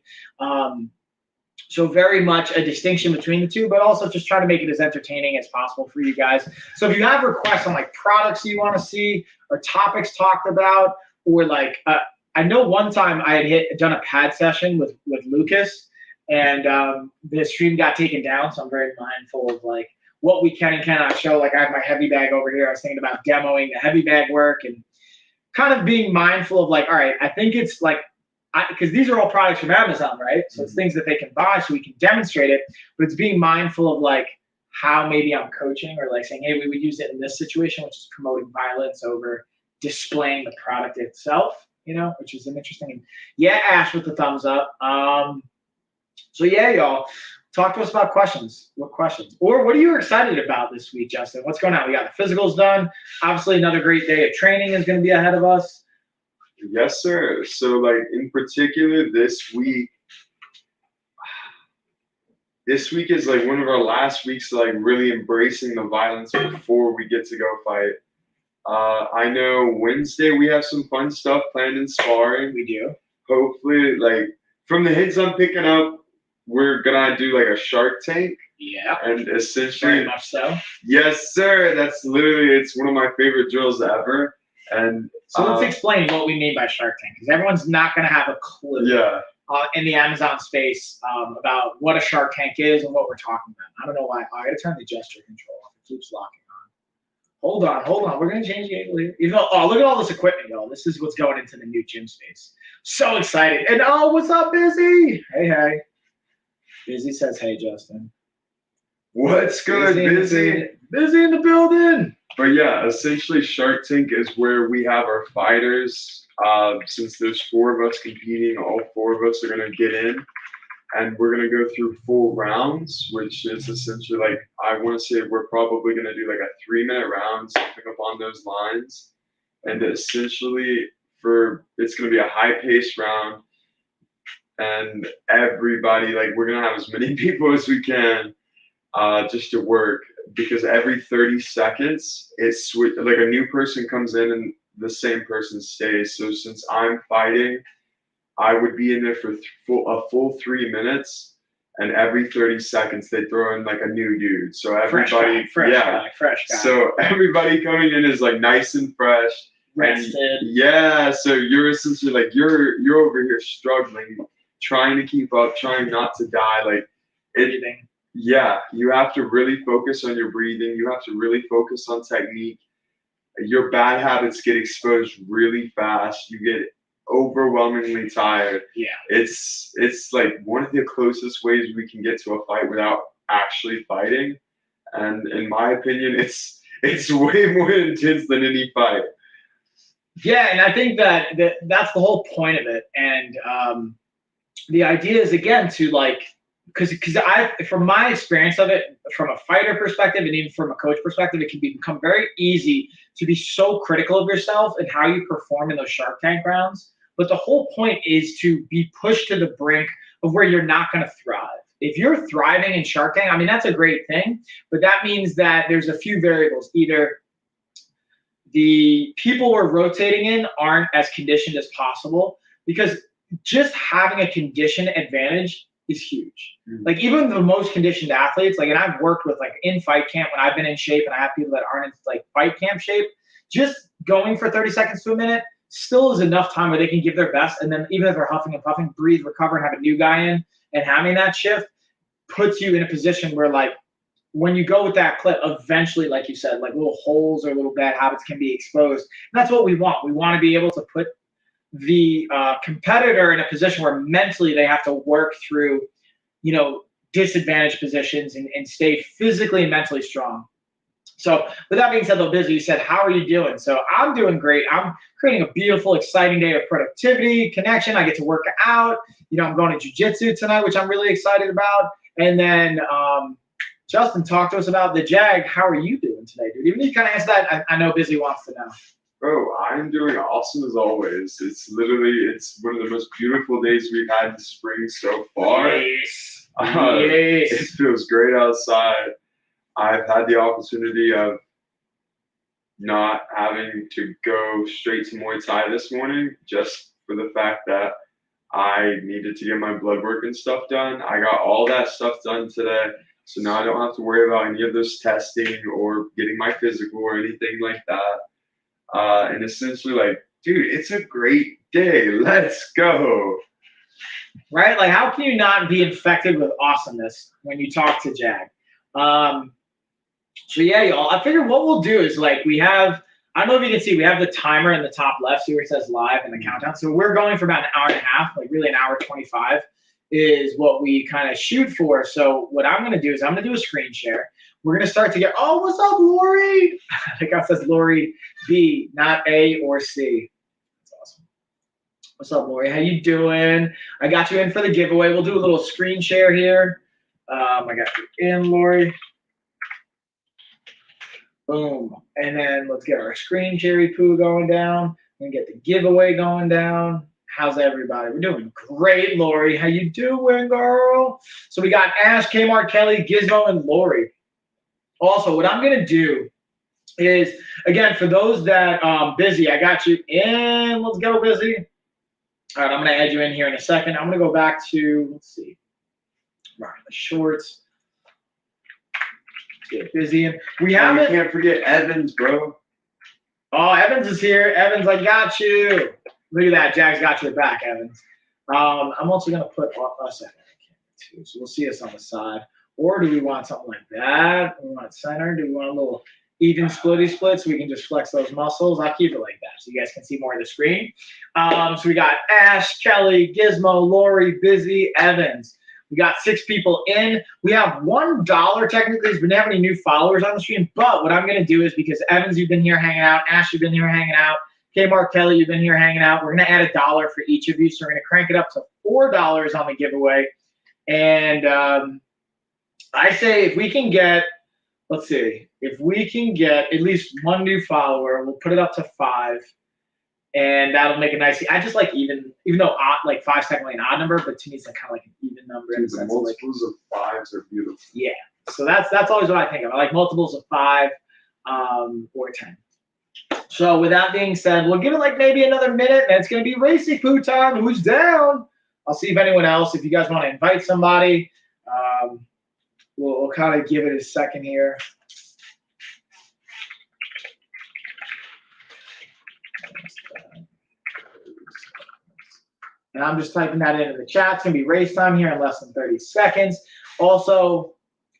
So very much a distinction between the two, but also just try to make it as entertaining as possible for you guys. So if you have requests on like products you want to see or topics talked about, or like, I know one time I had done a pad session with Lucas, and the stream got taken down. So I'm very mindful of like what we can and cannot show. Like I have my heavy bag over here. I was thinking about demoing the heavy bag work and kind of being mindful of like, all right, I think it's like, because these are all products from Amazon, right? So it's things that they can buy so we can demonstrate it, but it's being mindful of like how maybe I'm coaching, or like saying, hey, we would use it in this situation, which is promoting violence over displaying the product itself, you know, which is an interesting. And yeah, Ash with the thumbs up. So yeah, y'all, talk to us about questions. What questions? Or what are you excited about this week, Justin? What's going on? We got the physicals done. Obviously, another great day of training is going to be ahead of us. Yes, sir. So like in particular this week is like one of our last weeks to like really embracing the violence before we get to go fight. I know Wednesday we have some fun stuff planned in sparring. We do. Hopefully, like from the hits I'm picking up, we're gonna do like a Shark Tank. Yeah. And essentially, Very much so. Yes, sir. That's literally, it's one of my favorite drills ever. And so let's explain what we mean by Shark Tank, because everyone's not going to have a clue in the Amazon space about what a Shark Tank is and what we're talking about. I don't know why. I got to turn the gesture control off. It keeps locking on. Hold on. We're going to change the angle here. Even though, look at all this equipment, y'all. This is what's going into the new gym space. So excited. And what's up, Busy? Hey. Busy says, hey, Justin. What's good, Busy? Busy in the building. But yeah, essentially Shark Tank is where we have our fighters. Since there's 4 of us competing, all 4 of us are going to get in. And we're going to go through full rounds, which is essentially like, I want to say we're probably going to do like a 3-minute round, something along those lines. And essentially it's going to be a high-paced round. And everybody, like we're going to have as many people as we can just to work. Because every 30 seconds, like a new person comes in and the same person stays. So since I'm fighting, I would be in there for a full 3 minutes, and every 30 seconds they throw in like a new dude. So everybody, fresh guy. So everybody coming in is like nice and fresh. Rested. Yeah. So you're essentially like you're over here struggling, trying to keep up, trying not to die, like breathing. Yeah, you have to really focus on your breathing. You have to really focus on technique. Your bad habits get exposed really fast. You get overwhelmingly tired. Yeah. It's like one of the closest ways we can get to a fight without actually fighting. And in my opinion, it's way more intense than any fight. Yeah, and I think that's the whole point of it. And the idea is, again, to like, because from my experience of it, from a fighter perspective and even from a coach perspective, it can become very easy to be so critical of yourself and how you perform in those Shark Tank rounds. But the whole point is to be pushed to the brink of where you're not going to thrive. If you're thriving in Shark Tank, I mean, that's a great thing, but that means that there's a few variables. Either the people we're rotating in aren't as conditioned as possible, because just having a condition advantage is huge. Like even the most conditioned athletes, like, and I've worked with like in fight camp when I've been in shape, and I have people that aren't in like fight camp shape, just going for 30 seconds to a minute still is enough time where they can give their best. And then even if they're huffing and puffing, breathe, recover, and have a new guy in and having that shift, puts you in a position where, like, when you go with that clip, eventually, like you said, like little holes or little bad habits can be exposed. And that's what we want. We want to be able to put the competitor in a position where mentally they have to work through, you know, disadvantaged positions and stay physically and mentally strong. So with that being said, though, Busy, you said, how are you doing? So I'm doing great. I'm creating a beautiful, exciting day of productivity, connection. I get to work out. You know, I'm going to jiu-jitsu tonight, which I'm really excited about. And then Justin, talk to us about the Jag. How are you doing today, dude? Even if you kind of answer that, I know Busy wants to know. Bro, I'm doing awesome as always. It's one of the most beautiful days we've had in spring so far. Yes. It feels great outside. I've had the opportunity of not having to go straight to Muay Thai this morning just for the fact that I needed to get my blood work and stuff done. I got all that stuff done today, so now I don't have to worry about any of this testing or getting my physical or anything like that. And essentially, like, dude, it's a great day. Let's go. Right? Like, how can you not be infected with awesomeness when you talk to Jag? So yeah, y'all, I figured what we'll do is, like, we have, I don't know if you can see, we have the timer in the top left, see where it says live and the countdown. So we're going for about an hour and a half, like really an hour 25 is what we kind of shoot for. So what I'm going to do is I'm going to do a screen share. We're going to start to get, oh, what's up, Lori? The guy says Lori B, not A or C. That's awesome. What's up, Lori? How you doing? I got you in for the giveaway. We'll do a little screen share here. I got you in, Lori. Boom. And then let's get our screen cherry poo going down and get the giveaway going down. How's everybody? We're doing great, Lori. How you doing, girl? So we got Ash, Kmart, Kelly, Gizmo, and Lori. Also, what I'm going to do is, again, for those that Busy, I got you in. Let's go, Busy. All right, I'm going to add you in here in a second. I'm going to go back to, let's see, right, the shorts. Get Busy in. We haven't. You can't forget Evans, bro. Oh, Evans is here. Evans, I got you. Look at that. Jag's got your back, Evans. I'm also going to put a second too. So we'll see us on the side. Or do we want something like that? Do we want it center? Do we want a little even splitty split so we can just flex those muscles? I'll keep it like that so you guys can see more of the screen. So we got Ash, Kelly, Gizmo, Lori, Busy, Evans. We got 6 people in. We have $1 technically. We didn't have any new followers on the stream, but what I'm going to do is, because Evans, you've been here hanging out. Ash, you've been here hanging out. Kmart, Kelly, you've been here hanging out. We're going to add $1 for each of you, so we're going to crank it up to $4 on the giveaway. And I say if we can get, let's see, if we can get at least 1 new follower, we'll put it up to 5. And that'll make it nice. I just like even though odd, like 5 technically an odd number, but to me it's like kind of like an even number. Dude, the multiples of 5s are beautiful. Yeah. So that's always what I think of. I like multiples of 5 or 10. So with that being said, we'll give it like maybe another minute, and it's gonna be racing poo time. Who's down? I'll see if anyone else. If you guys want to invite somebody, we'll kind of give it a second here. And I'm just typing that in the chat. It's going to be race time here in less than 30 seconds. Also,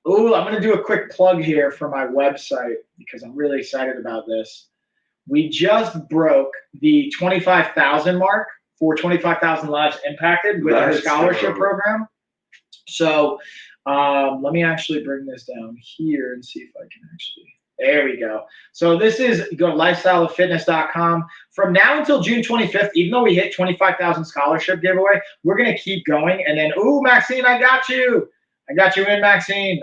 I'm going to do a quick plug here for my website because I'm really excited about this. We just broke the 25,000 mark for 25,000 lives impacted with our scholarship program. So let me actually bring this down here and see if I can actually. There we go. So this is, go to lifestyleoffitness.com. From now until June 25th, even though we hit 25,000 scholarship giveaway, we're going to keep going. And then, Maxine, I got you. I got you in, Maxine.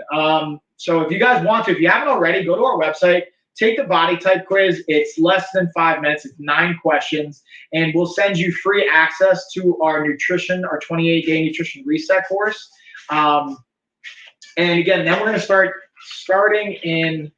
So if you guys want to, if you haven't already, go to our website, take the body type quiz. It's less than 5 minutes. It's 9 questions. And we'll send you free access to our nutrition, our 28-day nutrition reset course. And again, then we're going to starting in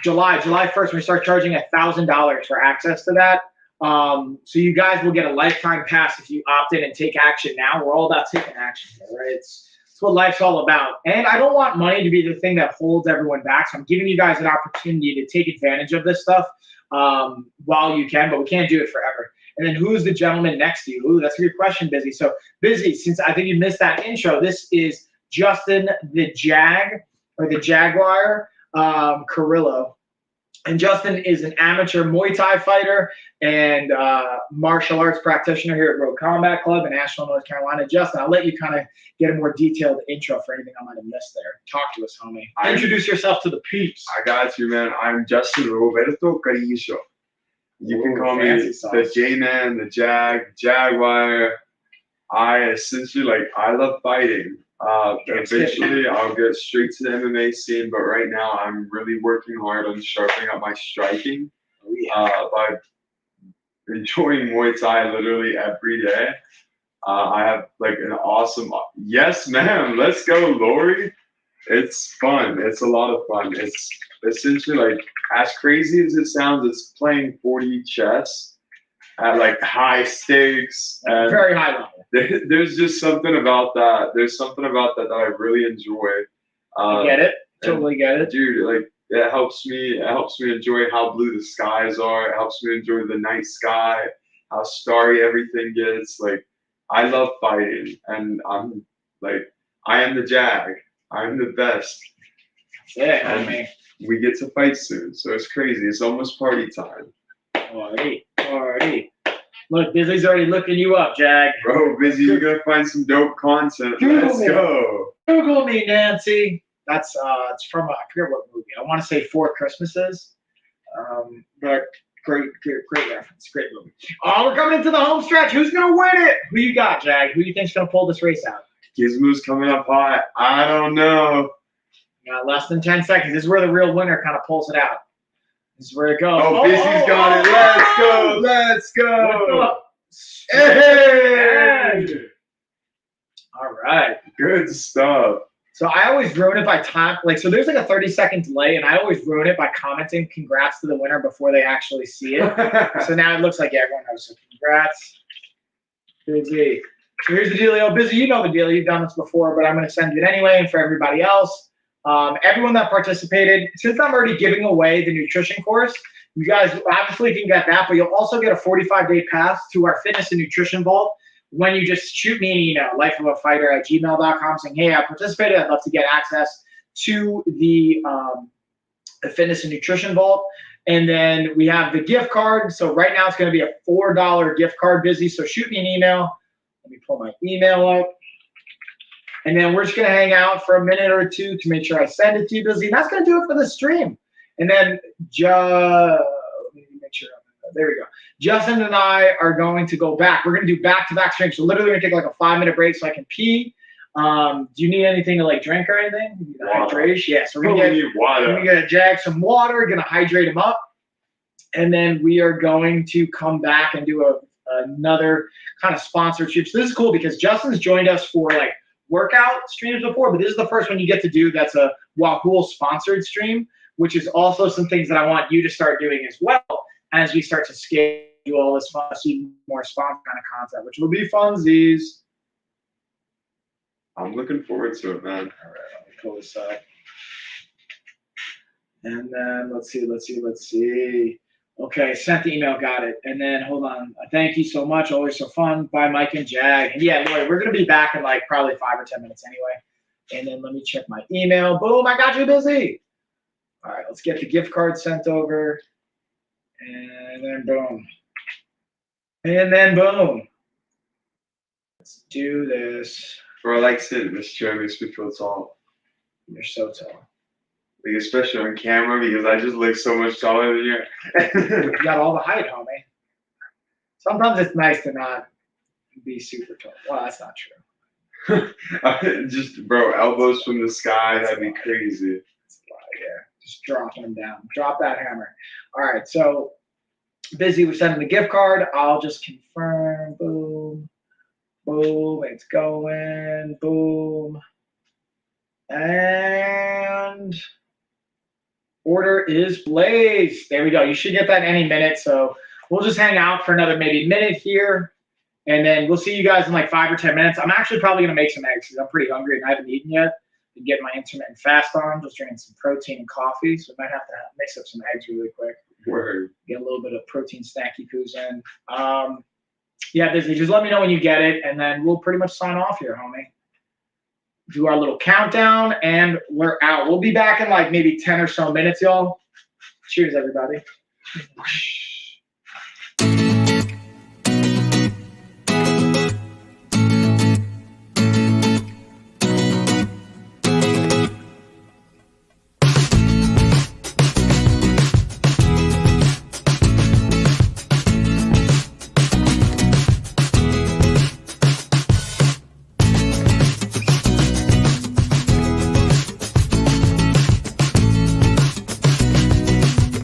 July 1st, we start charging $1,000 for access to that. So you guys will get a lifetime pass if you opt in and take action now. We're all about taking action here, right? It's what life's all about. And I don't want money to be the thing that holds everyone back. So I'm giving you guys an opportunity to take advantage of this stuff while you can, but we can't do it forever. And then who's the gentleman next to you? That's a good question, Busy. So Busy, since I think you missed that intro, this is Justin the Jaguar Carrillo. And Justin is an amateur Muay Thai fighter and martial arts practitioner here at Road Combat Club in Asheville, North Carolina. Justin, I'll let you kind of get a more detailed intro for anything I might have missed there. Talk to us, homie. Introduce yourself to the peeps. I got you, man. I'm Justin Roberto Carillo. You can call me the J-Man, the Jaguar. I essentially, I love fighting. Eventually, I'll get straight to the MMA scene, but right now I'm really working hard on sharpening up my striking by enjoying Muay Thai literally every day. I have an awesome, yes, ma'am, let's go, Lori. It's fun. It's a lot of fun. It's essentially as crazy as it sounds, it's playing 4D chess at high stakes and very high level. There's just something about that. There's something about that I really enjoy. I get it. Totally get it, dude. It helps me enjoy how blue the skies are. It helps me enjoy the night sky, how starry everything gets. I love fighting, and I'm I am the Jag. I'm the best. Yeah, I mean, we get to fight soon, so it's crazy. It's almost party time. Party. Look, Busy already looking you up, Jag. Bro, Busy, you're gonna find some dope content. Let's go. Google me, Nancy. That's it's from I forget what movie. I want to say Four Christmases. But great reference. Great movie. Oh, we're coming into the home stretch. Who's gonna win it? Who you got, Jag? Who do you think's gonna pull this race out? Gizmo's coming up hot. I don't know. Less than 10 seconds. This is where the real winner kind of pulls it out. This is where it goes. Oh, Busy's got it. Let's go. Hey! All right. Good stuff. So I always ruin it by time. So there's a 30-second delay, and I always ruin it by commenting congrats to the winner before they actually see it. So now it looks like everyone knows. So congrats, Busy. So here's the dealio. Busy, you know the deal. You've done this before, but I'm going to send it anyway. And for everybody else, everyone that participated, since I'm already giving away the nutrition course, you guys obviously can get that, but you'll also get a 45-day pass to our fitness and nutrition vault when you just shoot me an email, lifeofafighter@gmail.com, saying, hey, I participated. I'd love to get access to the fitness and nutrition vault. And then we have the gift card. So right now it's going to be a $4 gift card, Busy. So shoot me an email. Let me pull my email up. And then we're just going to hang out for a minute or two to make sure I send it to you, Busy. And that's going to do it for the stream. And then let me make sure. There we go. Justin and I are going to go back. We're going to do back-to-back streams. So literally we're going to take a 5-minute break so I can pee. Do you need anything to drink or anything? You need hydration? Yeah, so we're going to Jag some water, going to hydrate him up. And then we are going to come back and do another kind of sponsored stream. So this is cool because Justin's joined us for workout streams before, but this is the first one you get to do that's a Wahoo sponsored stream, which is also some things that I want you to start doing as well as we start to schedule all this fun, see more sponsor kind of content, which will be funsies. I'm looking forward to it, man. All right, let me pull this up. And then let's see. Okay, sent the email, got it. And then hold on. Thank you so much. Always so fun. Bye, Mike and Jag. And yeah, Lloyd, we're gonna be back in probably 5 or 10 minutes anyway. And then let me check my email. Boom, I got you, Busy. All right, let's get the gift card sent over. And then boom. And then boom. Let's do this. Bro, I like sitting in this chair. Makes me feel tall. You're so tall. Especially on camera because I just look so much taller than you. You got all the height, homie. Sometimes it's nice to not be super tall. Well, that's not true. Just, bro, elbows from the sky. That'd be crazy. Yeah, just dropping them down. Drop that hammer. All right, so Busy, we're sending the gift card. I'll just confirm. Boom. Boom. It's going. Boom. And order is placed. There we go. You should get that any minute. So we'll just hang out for another maybe minute here. And then we'll see you guys in 5 or 10 minutes. I'm actually probably going to make some eggs because I'm pretty hungry and I haven't eaten yet. Been getting my intermittent fast on, just drinking some protein and coffee. So we might have to mix up some eggs really quick. Word. Get a little bit of protein snacky poos in. Yeah, Busy, just let me know when you get it, and then we'll pretty much sign off here, homie. do our little countdown, and we're out. We'll be back in like maybe 10 or so minutes, y'all. Cheers, everybody.